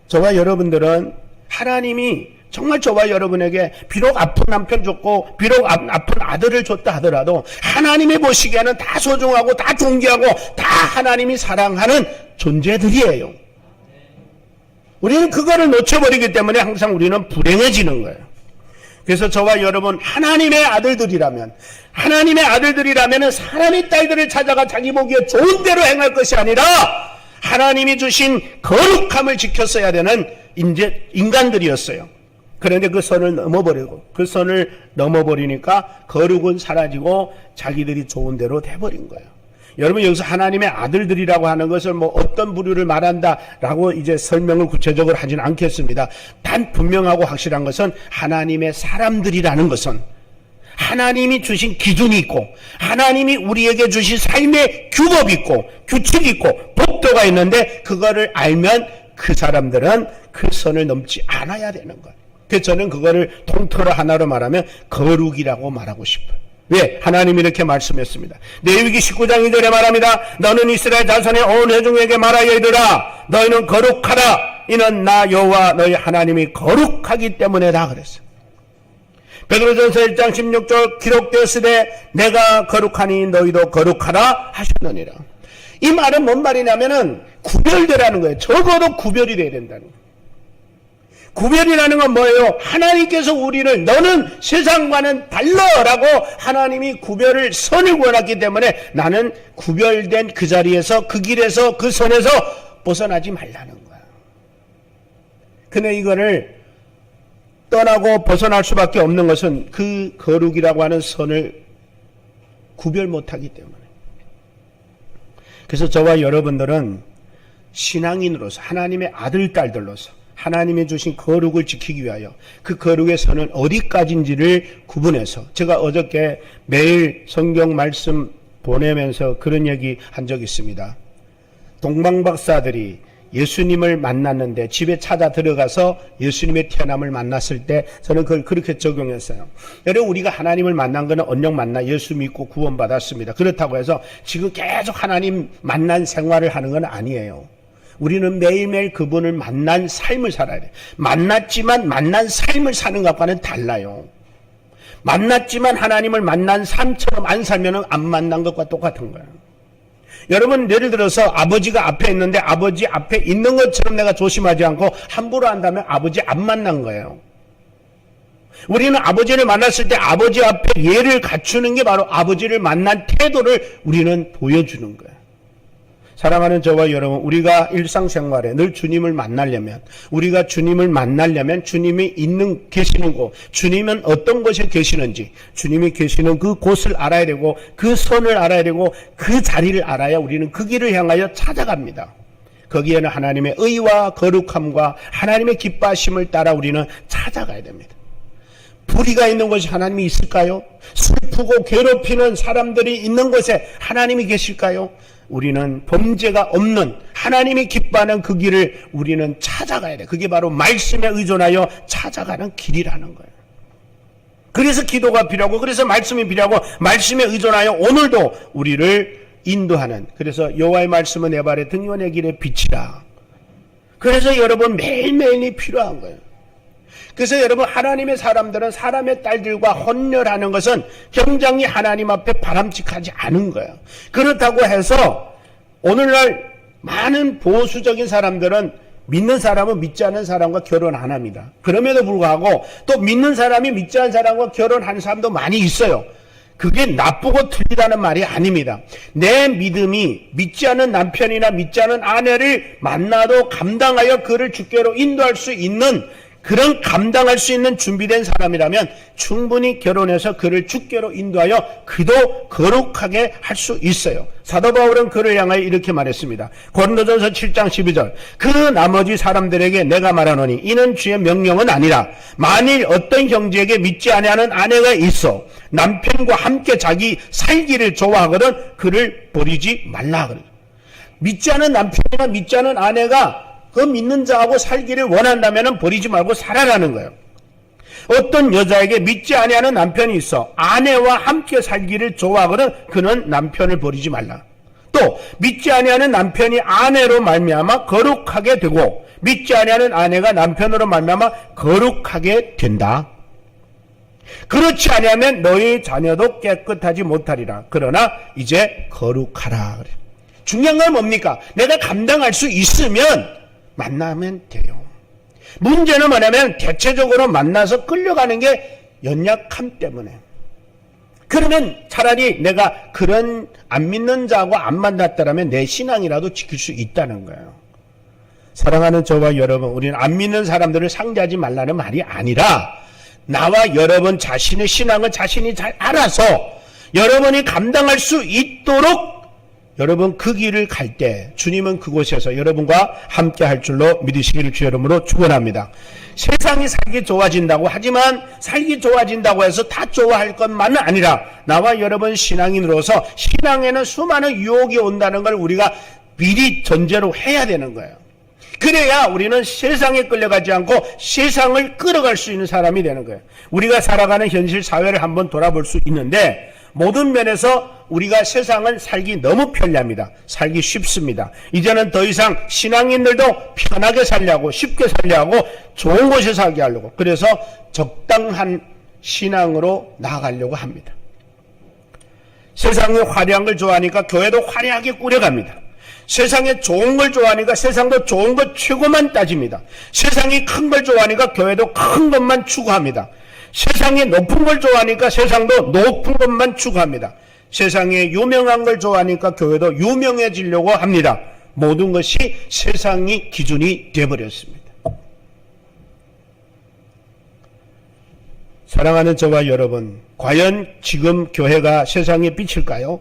저와 여러분들은 하나님이 정말 저와 여러분에게 비록 아픈 남편 줬고 비록 아픈 아들을 줬다 하더라도 하나님이 보시기에는 다 소중하고 다 존귀하고 다 하나님이 사랑하는 존재들이에요. 우리는 그거를 놓쳐버리기 때문에 항상 우리는 불행해지는 거예요. 그래서 저와 여러분, 하나님의 아들들이라면 사람의 딸들을 찾아가 자기 보기에 좋은 대로 행할 것이 아니라 하나님이 주신 거룩함을 지켰어야 되는 인간들이었어요. 그런데 그 선을 넘어버리니까 거룩은 사라지고 자기들이 좋은 대로 돼버린 거예요. 여러분, 여기서 하나님의 아들들이라고 하는 것을 뭐 어떤 부류를 말한다라고 이제 설명을 구체적으로 하지는 않겠습니다. 단 분명하고 확실한 것은 하나님의 사람들이라는 것은 하나님이 주신 기준이 있고 하나님이 우리에게 주신 삶의 규법이 있고 규칙이 있고 법도가 있는데 그거를 알면 그 사람들은 그 선을 넘지 않아야 되는 거예요. 그래서 저는 그거를 통틀어 하나로 말하면 거룩이라고 말하고 싶어요. 왜? 하나님이 이렇게 말씀했습니다. 레위기 19장 2절에 말합니다. 너는 이스라엘 자손의 온 회중에게 말하여 이르라. 너희는 거룩하라. 이는 나 여호와 너희 하나님이 거룩하기 때문에다 그랬어요. 베드로전서 1장 16절 기록되었으되 내가 거룩하니 너희도 거룩하라 하셨느니라. 이 말은 뭔 말이냐면은 구별되라는 거예요. 적어도 구별이 돼야 된다는 거예요. 구별이라는 건 뭐예요? 하나님께서 우리를 너는 세상과는 달라라고 하나님이 구별을 선을 구해놨기 때문에 나는 구별된 그 자리에서 그 길에서 그 선에서 벗어나지 말라는 거야. 근데 이거를 떠나고 벗어날 수밖에 없는 것은 그 거룩이라고 하는 선을 구별 못하기 때문에. 그래서 저와 여러분들은 신앙인으로서 하나님의 아들, 딸들로서 하나님이 주신 거룩을 지키기 위하여 그 거룩의 선은 어디까지인지를 구분해서 제가 어저께 매일 성경 말씀 보내면서 그런 얘기 한 적이 있습니다. 동방박사들이 예수님을 만났는데 집에 찾아 들어가서 예수님의 태어남을 만났을 때 저는 그걸 그렇게 적용했어요. 여러분, 우리가 하나님을 만난 것은 언영 만나 예수 믿고 구원받았습니다. 그렇다고 해서 지금 계속 하나님 만난 생활을 하는 건 아니에요. 우리는 매일매일 그분을 만난 삶을 살아야 돼요. 만났지만 만난 삶을 사는 것과는 달라요. 만났지만 하나님을 만난 삶처럼 안 살면 안 만난 것과 똑같은 거예요. 여러분, 예를 들어서 아버지가 앞에 있는데 아버지 앞에 있는 것처럼 내가 조심하지 않고 함부로 한다면 아버지 안 만난 거예요. 우리는 아버지를 만났을 때 아버지 앞에 예를 갖추는 게 바로 아버지를 만난 태도를 우리는 보여주는 거예요. 사랑하는 저와 여러분, 우리가 일상생활에 늘 주님을 만나려면, 우리가 주님을 만나려면 주님이 계시는 곳, 주님은 어떤 곳에 계시는지, 주님이 계시는 그 곳을 알아야 되고, 그 선을 알아야 되고, 그 자리를 알아야 우리는 그 길을 향하여 찾아갑니다. 거기에는 하나님의 의와 거룩함과 하나님의 기뻐하심을 따라 우리는 찾아가야 됩니다. 불의가 있는 곳이 하나님이 있을까요? 슬프고 괴롭히는 사람들이 있는 곳에 하나님이 계실까요? 우리는 범죄가 없는 하나님이 기뻐하는 그 길을 우리는 찾아가야 돼. 그게 바로 말씀에 의존하여 찾아가는 길이라는 거예요. 그래서 기도가 필요하고, 그래서 말씀이 필요하고, 말씀에 의존하여 오늘도 우리를 인도하는, 그래서 여호와의 말씀은 내 발에 등이요 내 길에 빛이라. 그래서 여러분 매일매일이 필요한 거예요. 그래서 여러분, 하나님의 사람들은 사람의 딸들과 혼혈하는 것은 굉장히 하나님 앞에 바람직하지 않은 거예요. 그렇다고 해서 오늘날 많은 보수적인 사람들은 믿는 사람은 믿지 않는 사람과 결혼 안 합니다. 그럼에도 불구하고 또 믿는 사람이 믿지 않는 사람과 결혼하는 사람도 많이 있어요. 그게 나쁘고 틀리다는 말이 아닙니다. 내 믿음이 믿지 않는 남편이나 믿지 않는 아내를 만나도 감당하여 그를 주께로 인도할 수 있는, 그런 감당할 수 있는 준비된 사람이라면 충분히 결혼해서 그를 주께로 인도하여 그도 거룩하게 할 수 있어요. 사도 바울은 그를 향하여 이렇게 말했습니다. 고린도전서 7장 12절, 그 나머지 사람들에게 내가 말하노니 이는 주의 명령은 아니라 만일 어떤 형제에게 믿지 아니하는 아내가 있어 남편과 함께 자기 살기를 좋아하거든 그를 버리지 말라. 믿지 않은 남편이나 믿지 않은 아내가 그 믿는 자하고 살기를 원한다면 버리지 말고 살아라는 거예요. 어떤 여자에게 믿지 아니하는 남편이 있어 아내와 함께 살기를 좋아하거든 그는 남편을 버리지 말라. 또 믿지 아니하는 남편이 아내로 말미암아 거룩하게 되고 믿지 아니하는 아내가 남편으로 말미암아 거룩하게 된다. 그렇지 아니하면 너희 자녀도 깨끗하지 못하리라. 그러나 이제 거룩하라. 중요한 건 뭡니까? 내가 감당할 수 있으면 만나면 돼요. 문제는 뭐냐면 대체적으로 만나서 끌려가는 게 연약함 때문에. 그러면 차라리 내가 그런 안 믿는 자하고 안 만났다라면 내 신앙이라도 지킬 수 있다는 거예요. 사랑하는 저와 여러분, 우리는 안 믿는 사람들을 상대하지 말라는 말이 아니라 나와 여러분 자신의 신앙을 자신이 잘 알아서 여러분이 감당할 수 있도록 여러분 그 길을 갈 때 주님은 그곳에서 여러분과 함께 할 줄로 믿으시기를 주 여러분으로 축원합니다. 세상이 살기 좋아진다고 하지만 살기 좋아진다고 해서 다 좋아할 것만은 아니라 나와 여러분 신앙인으로서 신앙에는 수많은 유혹이 온다는 걸 우리가 미리 전제로 해야 되는 거예요. 그래야 우리는 세상에 끌려가지 않고 세상을 끌어갈 수 있는 사람이 되는 거예요. 우리가 살아가는 현실 사회를 한번 돌아볼 수 있는데 모든 면에서 우리가 세상을 살기 너무 편리합니다. 살기 쉽습니다. 이제는 더 이상 신앙인들도 편하게 살려고 쉽게 살려고 좋은 곳에 살게 하려고 그래서 적당한 신앙으로 나아가려고 합니다. 세상의 화려한 걸 좋아하니까 교회도 화려하게 꾸려갑니다. 세상에 좋은 걸 좋아하니까 세상도 좋은 것 최고만 따집니다. 세상이 큰 걸 좋아하니까 교회도 큰 것만 추구합니다. 세상에 높은 걸 좋아하니까 세상도 높은 것만 추구합니다. 세상에 유명한 걸 좋아하니까 교회도 유명해지려고 합니다. 모든 것이 세상이 기준이 되어버렸습니다. 사랑하는 저와 여러분, 과연 지금 교회가 세상의 빛일까요?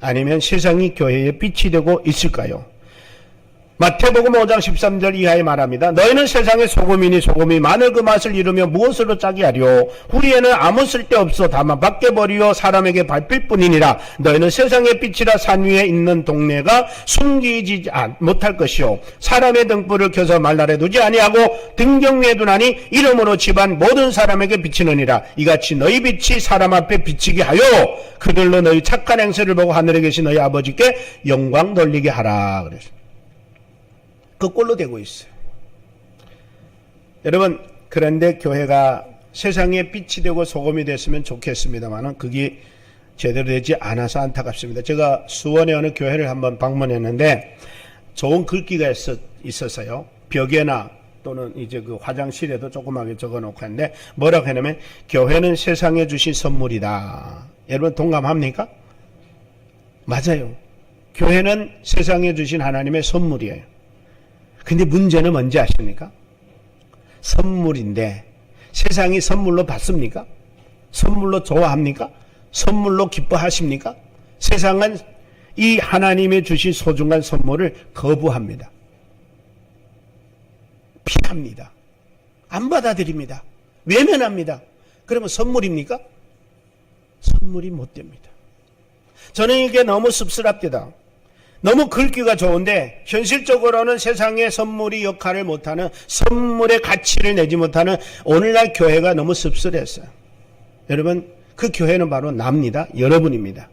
아니면 세상이 교회의 빛이 되고 있을까요? 마태복음 5장 13절 이하에 말합니다. 너희는 세상의 소금이니 소금이 만일 그 맛을 잃으며 무엇으로 짜게 하리요? 후리에는 아무 쓸데없어 다만 밖에 버리어 사람에게 밟힐 뿐이니라. 너희는 세상의 빛이라. 산 위에 있는 동네가 숨기지 못할 것이요 사람의 등불을 켜서 말날에 두지 아니하고 등경 위에 두나니 이름으로 집안 모든 사람에게 비치느니라. 이같이 너희 빛이 사람 앞에 비치게 하여 그들로 너희 착한 행세를 보고 하늘에 계신 너희 아버지께 영광 돌리게 하라. 그랬습니다. 그 꼴로 되고 있어요. 여러분, 그런데 교회가 세상에 빛이 되고 소금이 됐으면 좋겠습니다만 그게 제대로 되지 않아서 안타깝습니다. 제가 수원의 어느 교회를 한번 방문했는데 좋은 글귀가 있었어요. 벽에나 또는 이제 그 화장실에도 조그맣게 적어놓고 했는데 뭐라고 했냐면 교회는 세상에 주신 선물이다. 여러분 동감합니까? 맞아요. 교회는 세상에 주신 하나님의 선물이에요. 근데 문제는 뭔지 아십니까? 선물인데 세상이 선물로 받습니까? 선물로 좋아합니까? 선물로 기뻐하십니까? 세상은 이 하나님의 주신 소중한 선물을 거부합니다. 피합니다. 안 받아들입니다. 외면합니다. 그러면 선물입니까? 선물이 못 됩니다. 저는 이게 너무 씁쓸합니다. 너무 글귀가 좋은데 현실적으로는 세상의 선물이 역할을 못하는, 선물의 가치를 내지 못하는 오늘날 교회가 너무 씁쓸했어요. 여러분, 그 교회는 바로 납니다. 여러분입니다.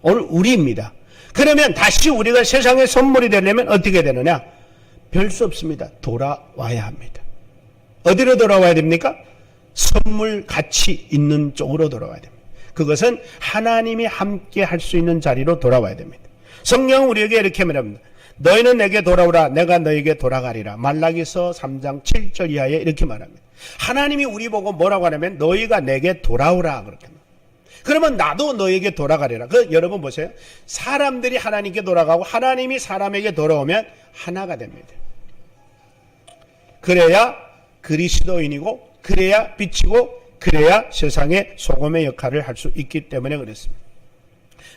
오늘 우리입니다. 그러면 다시 우리가 세상의 선물이 되려면 어떻게 되느냐? 별 수 없습니다. 돌아와야 합니다. 어디로 돌아와야 됩니까? 선물 가치 있는 쪽으로 돌아와야 됩니다. 그것은 하나님이 함께 할 수 있는 자리로 돌아와야 됩니다. 성경은 우리에게 이렇게 말합니다. 너희는 내게 돌아오라. 내가 너에게 돌아가리라. 말라기서 3장 7절 이하에 이렇게 말합니다. 하나님이 우리 보고 뭐라고 하냐면 너희가 내게 돌아오라. 그렇게 합니다. 그러면 나도 너에게 돌아가리라. 여러분 보세요. 사람들이 하나님께 돌아가고 하나님이 사람에게 돌아오면 하나가 됩니다. 그래야 그리스도인이고 그래야 빛이고 그래야 세상의 소금의 역할을 할 수 있기 때문에 그렇습니다.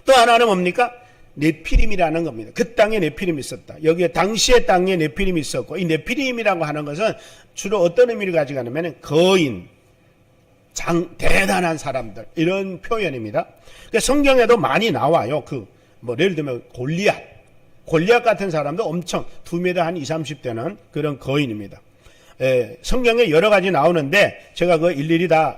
또 하나는 뭡니까? 네피림이라는 겁니다. 그 땅에 네피림이 있었다. 여기에 당시의 땅에 네피림이 있었고, 이 네피림이라고 하는 것은 주로 어떤 의미를 가지고 가냐면 거인, 대단한 사람들, 이런 표현입니다. 그러니까 성경에도 많이 나와요. 예를 들면 골리앗 같은 사람도 엄청 2m 한 20, 30대는 그런 거인입니다. 성경에 여러 가지 나오는데 제가 일일이 다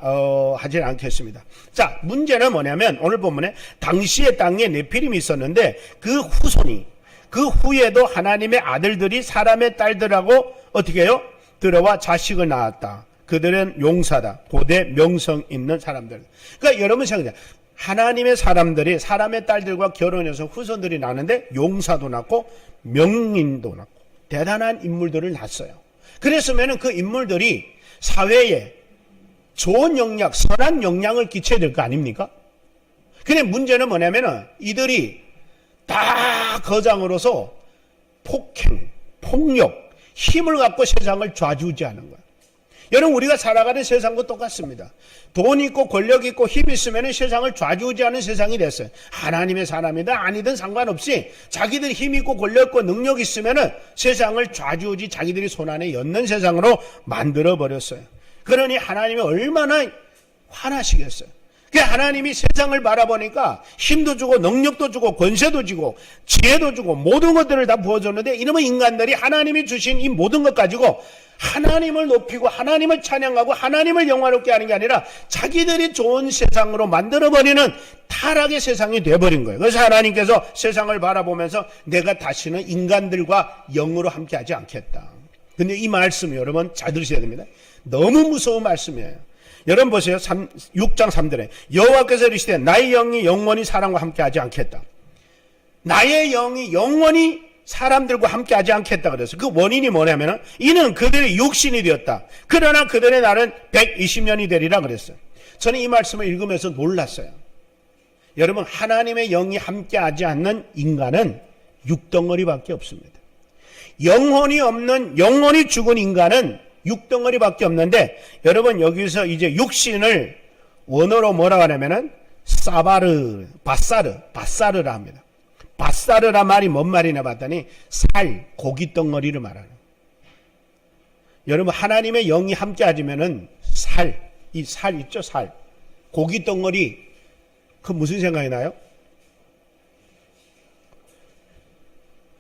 하진 않겠습니다. 자, 문제는 뭐냐면 오늘 본문에 당시의 땅에 네피림이 있었는데 그 후손이, 그 후에도 하나님의 아들들이 사람의 딸들하고 어떻게 해요? 들어와 자식을 낳았다. 그들은 용사다. 고대 명성 있는 사람들. 그러니까 여러분 생각해요. 하나님의 사람들이 사람의 딸들과 결혼해서 후손들이 낳는데 용사도 낳고 명인도 낳고 대단한 인물들을 낳았어요. 그랬으면 그 인물들이 사회에 좋은 영향, 선한 영향을 끼쳐야 될 거 아닙니까? 근데 문제는 뭐냐면은 이들이 다 거장으로서 폭행, 폭력, 힘을 갖고 세상을 좌지우지하는 거예요. 여러분, 우리가 살아가는 세상과 똑같습니다. 돈 있고 권력 있고 힘 있으면 세상을 좌지우지하는 세상이 됐어요. 하나님의 사람이든 아니든 상관없이 자기들 힘 있고 권력 있고 능력 있으면 세상을 좌지우지 자기들이 손안에 엿는 세상으로 만들어버렸어요. 그러니 하나님이 얼마나 화나시겠어요. 하나님이 세상을 바라보니까 힘도 주고 능력도 주고 권세도 주고 지혜도 주고 모든 것들을 다 부어줬는데 이놈의 인간들이 하나님이 주신 이 모든 것 가지고 하나님을 높이고 하나님을 찬양하고 하나님을 영화롭게 하는 게 아니라 자기들이 좋은 세상으로 만들어버리는 타락의 세상이 돼버린 거예요. 그래서 하나님께서 세상을 바라보면서 내가 다시는 인간들과 영으로 함께하지 않겠다. 근데 이 말씀 여러분 잘 들으셔야 됩니다. 너무 무서운 말씀이에요. 여러분 보세요. 6장 3절에 여호와께서 이르시되 나의 영이 영원히 사람과 함께하지 않겠다. 나의 영이 영원히 사람들과 함께하지 않겠다 그래서 그 원인이 뭐냐면 이는 그들의 육신이 되었다. 그러나 그들의 날은 120년이 되리라 그랬어요. 저는 이 말씀을 읽으면서 놀랐어요. 여러분, 하나님의 영이 함께하지 않는 인간은 육덩어리밖에 없습니다. 영혼이 없는, 영혼이 죽은 인간은 육덩어리밖에 없는데, 여러분 여기서 이제 육신을 원어로 뭐라고 하냐면은 바사르라 합니다. 밭사르란 말이 뭔 말이냐 봤더니 살, 고기 덩어리를 말하는. 여러분 하나님의 영이 함께 하시면은 살, 이 살 있죠, 살. 고기 덩어리, 그 무슨 생각이 나요?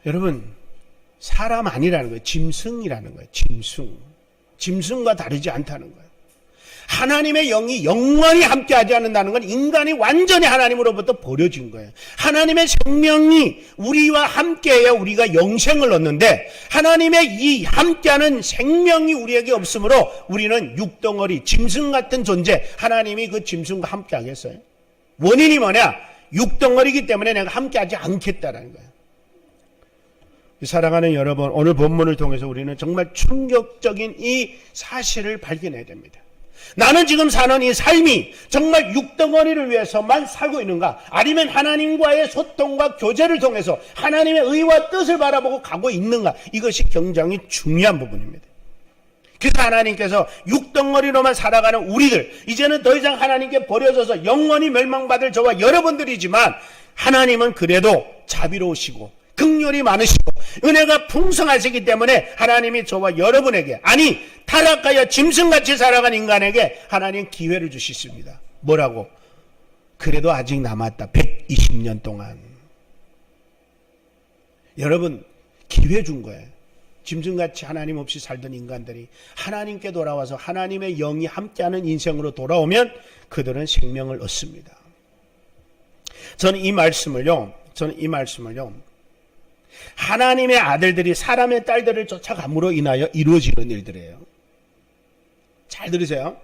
여러분, 사람 아니라는 거예요. 짐승이라는 거예요. 짐승. 짐승과 다르지 않다는 거예요. 하나님의 영이 영원히 함께하지 않는다는 건 인간이 완전히 하나님으로부터 버려진 거예요. 하나님의 생명이 우리와 함께해야 우리가 영생을 얻는데 하나님의 이 함께하는 생명이 우리에게 없으므로 우리는 육덩어리, 짐승 같은 존재, 하나님이 그 짐승과 함께하겠어요? 원인이 뭐냐? 육덩어리이기 때문에 내가 함께하지 않겠다라는 거예요. 사랑하는 여러분, 오늘 본문을 통해서 우리는 정말 충격적인 이 사실을 발견해야 됩니다. 나는 지금 사는 이 삶이 정말 육덩어리를 위해서만 살고 있는가? 아니면 하나님과의 소통과 교제를 통해서 하나님의 의와 뜻을 바라보고 가고 있는가? 이것이 굉장히 중요한 부분입니다. 그래서 하나님께서 육덩어리로만 살아가는 우리들, 이제는 더 이상 하나님께 버려져서 영원히 멸망받을 저와 여러분들이지만 하나님은 그래도 자비로우시고 긍휼이 많으시고 은혜가 풍성하시기 때문에 하나님이 저와 여러분에게, 아니 타락하여 짐승같이 살아간 인간에게 하나님 기회를 주셨습니다. 뭐라고? 그래도 아직 남았다. 120년 동안. 여러분 기회 준 거예요. 짐승같이 하나님 없이 살던 인간들이 하나님께 돌아와서 하나님의 영이 함께하는 인생으로 돌아오면 그들은 생명을 얻습니다. 저는 이 말씀을요 하나님의 아들들이 사람의 딸들을 쫓아감으로 인하여 이루어지는 일들이에요. 잘 들으세요.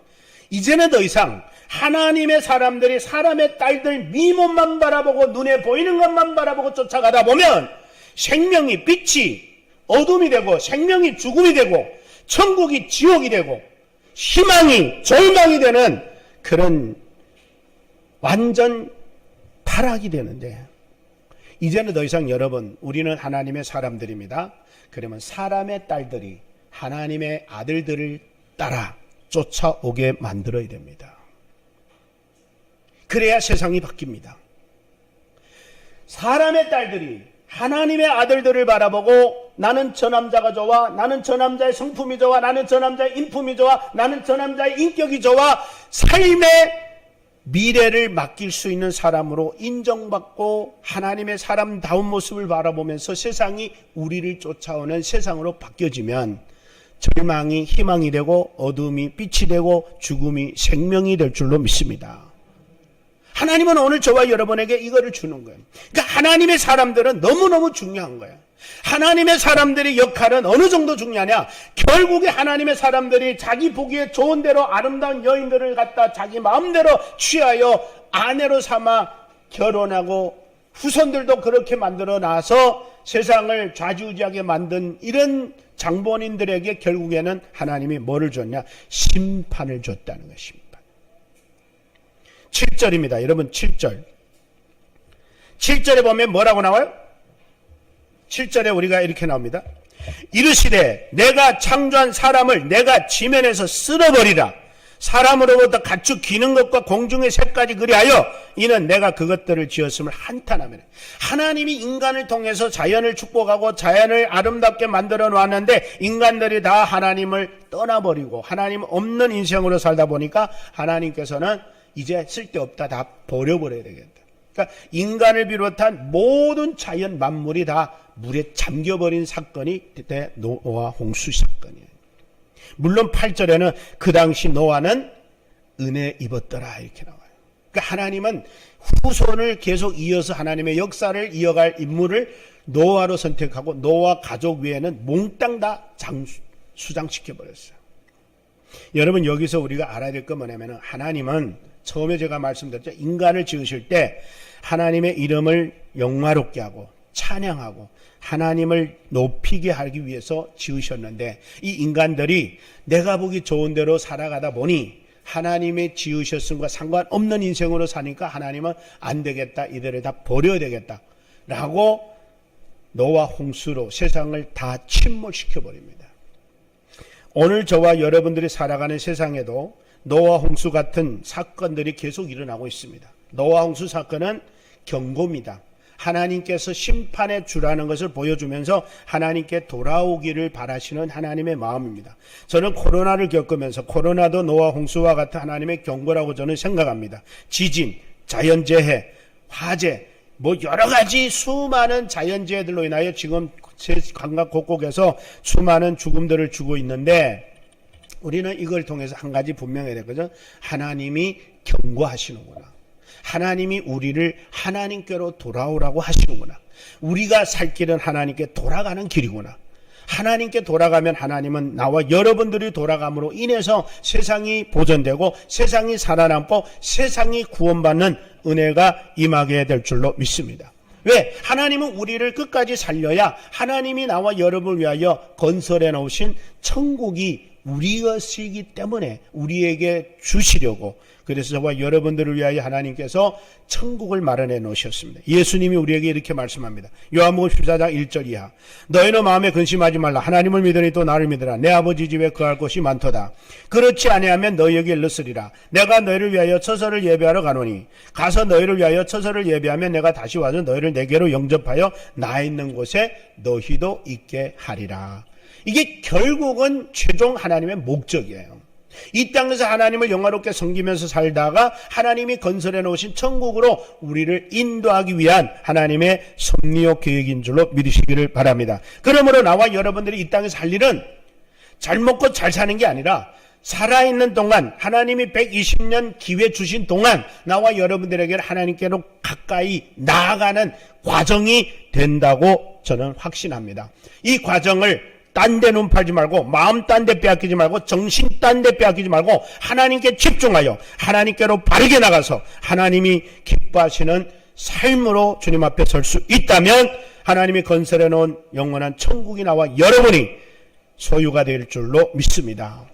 이제는 더 이상 하나님의 사람들이 사람의 딸들 미모만 바라보고 눈에 보이는 것만 바라보고 쫓아가다 보면 생명이 빛이 어둠이 되고 생명이 죽음이 되고 천국이 지옥이 되고 희망이 절망이 되는 그런 완전 타락이 되는데, 이제는 더 이상 여러분, 우리는 하나님의 사람들입니다. 그러면 사람의 딸들이 하나님의 아들들을 따라 쫓아오게 만들어야 됩니다. 그래야 세상이 바뀝니다. 사람의 딸들이 하나님의 아들들을 바라보고 나는 저 남자가 좋아, 나는 저 남자의 성품이 좋아, 나는 저 남자의 인품이 좋아, 나는 저 남자의 인격이 좋아, 삶의 미래를 맡길 수 있는 사람으로 인정받고 하나님의 사람다운 모습을 바라보면서 세상이 우리를 쫓아오는 세상으로 바뀌어지면 절망이 희망이 되고 어둠이 빛이 되고 죽음이 생명이 될 줄로 믿습니다. 하나님은 오늘 저와 여러분에게 이거를 주는 거예요. 그러니까 하나님의 사람들은 너무너무 중요한 거예요. 하나님의 사람들의 역할은 어느 정도 중요하냐? 결국에 하나님의 사람들이 자기 보기에 좋은 대로 아름다운 여인들을 갖다 자기 마음대로 취하여 아내로 삼아 결혼하고 후손들도 그렇게 만들어 놔서 세상을 좌지우지하게 만든 이런 장본인들에게 결국에는 하나님이 뭐를 줬냐? 심판을 줬다는 것입니다. 7절입니다. 여러분 7절. 7절에 보면 뭐라고 나와요? 7절에 우리가 이렇게 나옵니다. 이르시되 내가 창조한 사람을 내가 지면에서 쓸어버리라. 사람으로부터 가축 기는 것과 공중의 새까지 그리하여 이는 내가 그것들을 지었음을 한탄하며. 하나님이 인간을 통해서 자연을 축복하고 자연을 아름답게 만들어 놓았는데 인간들이 다 하나님을 떠나버리고 하나님 없는 인생으로 살다 보니까 하나님께서는 이제 쓸데없다, 다 버려버려야 되겠다. 그러니까 인간을 비롯한 모든 자연 만물이 다 물에 잠겨버린 사건이 그때 노아 홍수 사건이에요. 물론 8절에는 그 당시 노아는 은혜 입었더라 이렇게 나와요. 그러니까 하나님은 후손을 계속 이어서 하나님의 역사를 이어갈 인물을 노아로 선택하고 노아 가족 외에는 몽땅 다 수장시켜버렸어요. 여러분 여기서 우리가 알아야 될 건 뭐냐면 하나님은 처음에 제가 말씀드렸죠. 인간을 지으실 때 하나님의 이름을 영화롭게 하고 찬양하고 하나님을 높이게 하기 위해서 지으셨는데 이 인간들이 내가 보기 좋은 대로 살아가다 보니 하나님의 지으셨음과 상관없는 인생으로 사니까 하나님은 안 되겠다, 이들을 다 버려야 되겠다 라고 노아 홍수로 세상을 다 침몰시켜 버립니다. 오늘 저와 여러분들이 살아가는 세상에도 노아 홍수 같은 사건들이 계속 일어나고 있습니다. 노아 홍수 사건은 경고입니다. 하나님께서 심판의 주라는 것을 보여주면서 하나님께 돌아오기를 바라시는 하나님의 마음입니다. 저는 코로나를 겪으면서 코로나도 노아 홍수와 같은 하나님의 경고라고 저는 생각합니다. 지진, 자연재해, 화재, 여러 가지 수많은 자연재해들로 인하여 지금 각각 곳곳에서 수많은 죽음들을 주고 있는데, 우리는 이걸 통해서 한 가지 분명해야 되거든. 하나님이 경고하시는구나. 하나님이 우리를 하나님께로 돌아오라고 하시는구나. 우리가 살 길은 하나님께 돌아가는 길이구나. 하나님께 돌아가면 하나님은 나와 여러분들이 돌아감으로 인해서 세상이 보존되고 세상이 살아남고 세상이 구원받는 은혜가 임하게 될 줄로 믿습니다. 왜? 하나님은 우리를 끝까지 살려야 하나님이 나와 여러분을 위하여 건설해 놓으신 천국이 우리 것이기 때문에 우리에게 주시려고, 그래서 저와 여러분들을 위하여 하나님께서 천국을 마련해 놓으셨습니다. 예수님이 우리에게 이렇게 말씀합니다. 요한복음 14장 1절 이하. 너희는 마음에 근심하지 말라. 하나님을 믿으니 또 나를 믿으라. 내 아버지 집에 거할 곳이 많도다. 그렇지 아니하면 너희에게 일렀으리라. 내가 너희를 위하여 처소를 예배하러 가노니 가서 너희를 위하여 처소를 예배하면 내가 다시 와서 너희를 내게로 영접하여 나 있는 곳에 너희도 있게 하리라. 이게 결국은 최종 하나님의 목적이에요. 이 땅에서 하나님을 영화롭게 섬기면서 살다가 하나님이 건설해 놓으신 천국으로 우리를 인도하기 위한 하나님의 섭리요 계획인 줄로 믿으시기를 바랍니다. 그러므로 나와 여러분들이 이 땅에서 할 일은 잘 먹고 잘 사는 게 아니라 살아있는 동안, 하나님이 120년 기회 주신 동안 나와 여러분들에게 하나님께로 가까이 나아가는 과정이 된다고 저는 확신합니다. 이 과정을 딴 데 눈 팔지 말고, 마음 딴 데 빼앗기지 말고, 정신 딴 데 빼앗기지 말고 하나님께 집중하여 하나님께로 바르게 나가서 하나님이 기뻐하시는 삶으로 주님 앞에 설 수 있다면 하나님이 건설해 놓은 영원한 천국이 나와 여러분이 소유가 될 줄로 믿습니다.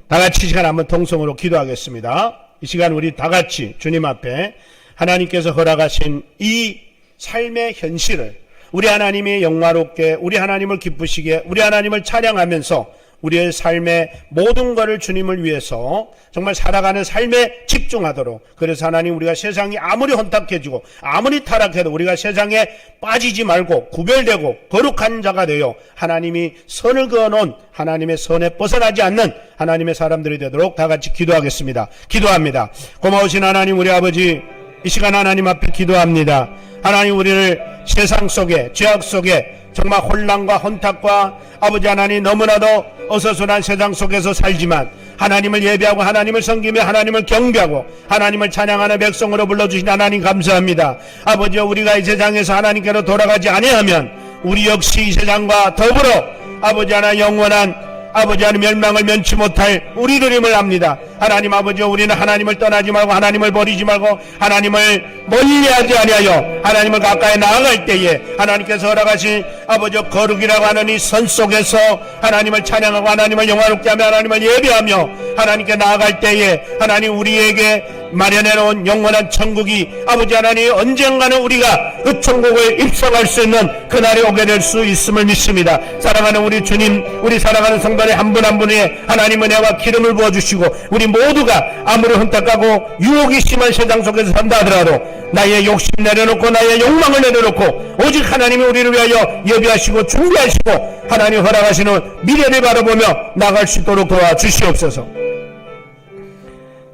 다 같이 이 시간 한번 통성으로 기도하겠습니다. 이 시간 우리 다 같이 주님 앞에 하나님께서 허락하신 이 삶의 현실을 우리 하나님이 영화롭게, 우리 하나님을 기쁘시게, 우리 하나님을 찬양하면서 우리의 삶의 모든 것을 주님을 위해서 정말 살아가는 삶에 집중하도록, 그래서 하나님 우리가 세상이 아무리 혼탁해지고 아무리 타락해도 우리가 세상에 빠지지 말고 구별되고 거룩한 자가 되어 하나님이 선을 그어놓은 하나님의 선에 벗어나지 않는 하나님의 사람들이 되도록 다 같이 기도하겠습니다. 기도합니다. 고마우신 하나님 우리 아버지, 이 시간 하나님 앞에 기도합니다. 하나님 우리를 세상 속에, 죄악 속에 정말 혼란과 혼탁과 아버지 하나님 너무나도 어수선한 세상 속에서 살지만 하나님을 예배하고 하나님을 섬기며 하나님을 경배하고 하나님을 찬양하는 백성으로 불러주신 하나님 감사합니다. 아버지여, 우리가 이 세상에서 하나님께로 돌아가지 아니하면 우리 역시 이 세상과 더불어 아버지 하나 영원한 아버지 하나님 멸망을 면치 못할 우리들임을 압니다. 하나님 아버지여, 우리는 하나님을 떠나지 말고 하나님을 버리지 말고 하나님을 멀리하지 아니하여 하나님을 가까이 나아갈 때에 하나님께서 허락하신 아버지여 거룩이라고 하는 이 선 속에서 하나님을 찬양하고 하나님을 영화롭게 하며 하나님을 예배하며 하나님께 나아갈 때에 하나님 우리에게 마련해 놓은 영원한 천국이 아버지 하나님 언젠가는 우리가 그 천국을 입성할 수 있는 그날이 오게 될 수 있음을 믿습니다. 사랑하는 우리 주님, 우리 사랑하는 성도의 한 분 한 분에 하나님 은혜와 기름을 부어주시고 우리 모두가 아무리 혼탁하고 유혹이 심한 세상 속에서 산다 하더라도 나의 욕심 내려놓고 나의 욕망을 내려놓고 오직 하나님이 우리를 위하여 예비하시고 준비하시고 하나님 허락하시는 미래를 바라보며 나갈 수 있도록 도와주시옵소서.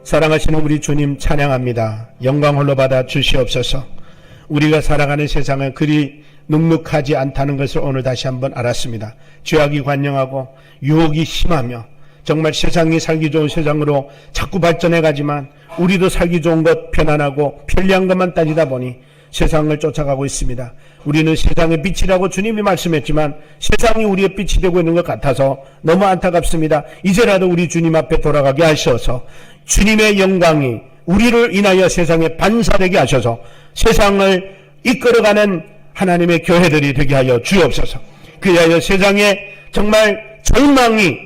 사랑하시는 우리 주님 찬양합니다. 영광 홀로 받아 주시옵소서. 우리가 살아가는 세상은 그리 눅눅하지 않다는 것을 오늘 다시 한번 알았습니다. 죄악이 관영하고 유혹이 심하며 정말 세상이 살기 좋은 세상으로 자꾸 발전해 가지만 우리도 살기 좋은 것, 편안하고 편리한 것만 따지다 보니 세상을 쫓아가고 있습니다. 우리는 세상의 빛이라고 주님이 말씀했지만 세상이 우리의 빛이 되고 있는 것 같아서 너무 안타깝습니다. 이제라도 우리 주님 앞에 돌아가게 하셔서 주님의 영광이 우리를 인하여 세상에 반사되게 하셔서 세상을 이끌어가는 하나님의 교회들이 되게 하여 주옵소서. 그리하여 세상에 정말 절망이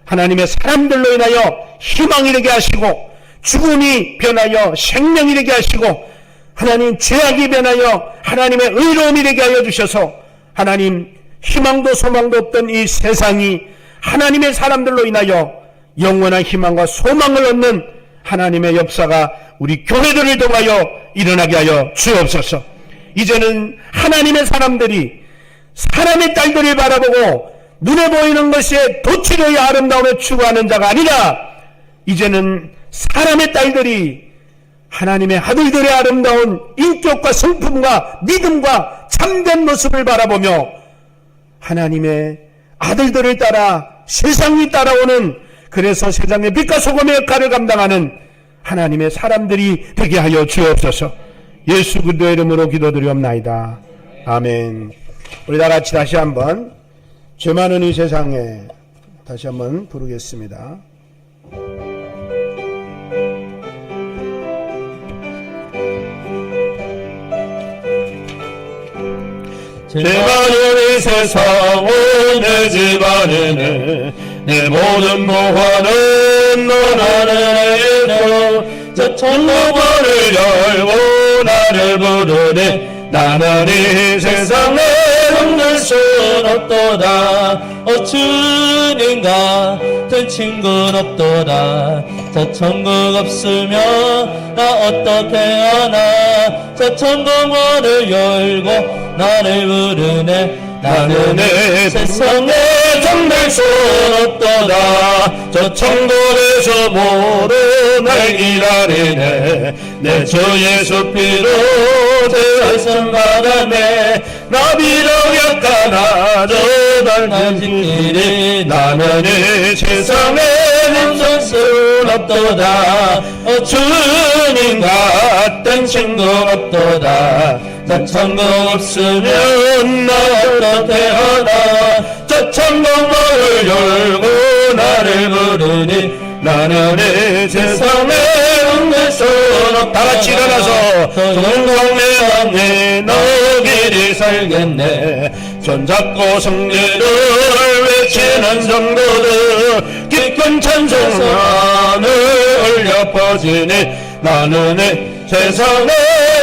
하나님의 사람들로 인하여 희망이 되게 하시고 죽음이 변하여 생명이 되게 하시고 하나님 죄악이 변하여 하나님의 의로움이 되게 하여 주셔서 하나님 희망도 소망도 없던 이 세상이 하나님의 사람들로 인하여 영원한 희망과 소망을 얻는 하나님의 역사가 우리 교회들을 통하여 일어나게 하여 주옵소서. 이제는 하나님의 사람들이 사람의 딸들을 바라보고 눈에 보이는 것에 도취로의 아름다움을 추구하는 자가 아니라 이제는 사람의 딸들이 하나님의 아들들의 아름다운 인격과 성품과 믿음과 참된 모습을 바라보며 하나님의 아들들을 따라 세상이 따라오는, 그래서 세상의 빛과 소금의 역할을 감당하는 하나님의 사람들이 되게 하여 주옵소서. 예수 그리스도의 이름으로 기도드리옵나이다. 아멘. 우리 다 같이 다시 한번 죄 많은 이 세상에 다시 한번 부르겠습니다. 죄 많은 이 세상은 내 집안에는 내 모든 보화는 넌 하늘에서 저 천국문을 열고 나를 부르네. 나는 이 세상에 없는 순 없도다. 주님 같은 친구는 없도다. 저 천국 없으면 나 어떻게 하나. 저 천국문을 열고 나를 부르네. 나는 내 세상에 잠들 순 없도다. 저 천국에서 모두 날 기다리네. 내 주 예수 피로 세상 받았네. 나비로 약간하죠 날 지키리. 나는 이 세상에 잠들 순 없도다. 주님 같은 친구 없도다. 저 천국 없으면 나 어떻게 하나. 저 천국문을 열고 나를 부르니. 나는 이 세상에 없는 순 없다. 다같이 일어나서 동광내 너희들이 살겠네. 손잡고 성례를 외치는 성도들 깊은 찬송만을 울려 퍼지니. 나는 이 세상에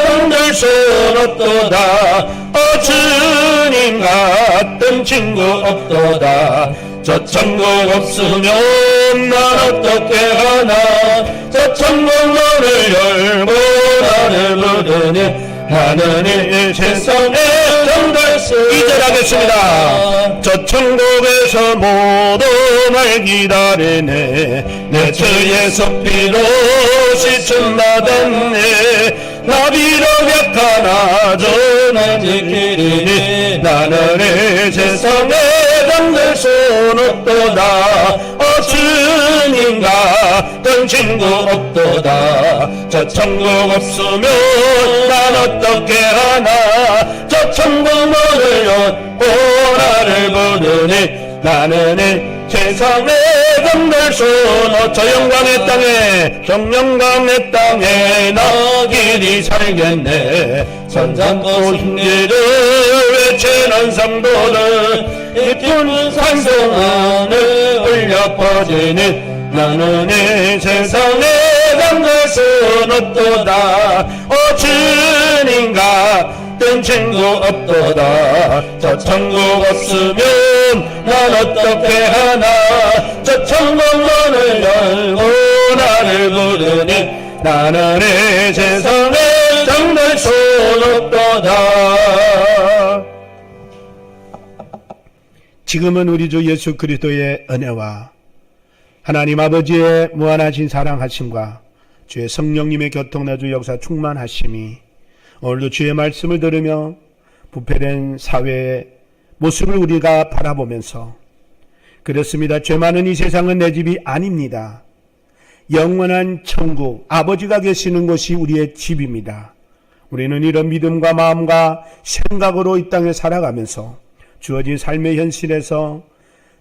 힘들 순 없도다. 주님 같은 친구 없도다. 저 천국 없으면 난 어떻게 하나. 저 천국문을 열고 나를 부르니. 나는 이 세상에 힘들 수. 2절 하겠습니다. 저 천국에서 모두 날 기다리네. 내 주 예수 피로 씻음 받았네. 나비로 벽하나죠 날 지키리니. 나는 이 세상에 잠들 순 없도다. 주님 같은 친구 없도다. 저 천국 없으면 난 어떻게 하나. 저 천국문을 열고 나를 부르니. 나는 이 세상에 잠들 순 없. 저 영광의 땅에 정영광의 땅에 나 길이 살겠네. 손잡고 승리를 외치는 성도들 깊은 찬송만을 울려 퍼지니. 나는 이 세상에 잠들 순 없도다. 주님 같은 친구 없도다. 저 천국 없으면 난 어떻게 하나. 저 천국문을 열고 나를 부르니. 나는 이 세상에 잠들 순 없도다. 지금은 우리 주 예수 그리스도의 은혜와 하나님 아버지의 무한하신 사랑하심과 주의 성령님의 교통나주 역사 충만하심이 오늘도 주의 말씀을 들으며 부패된 사회의 모습을 우리가 바라보면서, 그렇습니다. 죄 많은 이 세상은 내 집이 아닙니다. 영원한 천국, 아버지가 계시는 곳이 우리의 집입니다. 우리는 이런 믿음과 마음과 생각으로 이 땅에 살아가면서 주어진 삶의 현실에서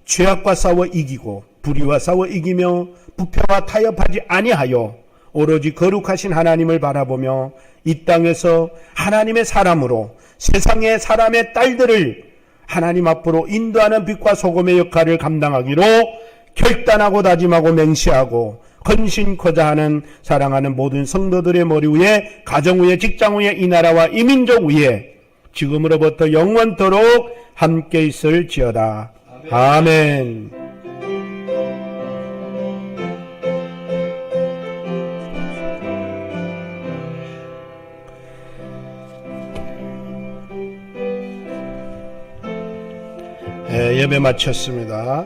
죄악과 싸워 이기고 불의와 싸워 이기며 부패와 타협하지 아니하여 오로지 거룩하신 하나님을 바라보며 이 땅에서 하나님의 사람으로 세상의 사람의 딸들을 하나님 앞으로 인도하는 빛과 소금의 역할을 감당하기로 결단하고 다짐하고 맹세하고 헌신코자 하는 사랑하는 모든 성도들의 머리 위에, 가정 위에, 직장 위에, 이 나라와 이 민족 위에 지금으로부터 영원토록 함께 있을지어다. 아멘. 예배 마쳤습니다.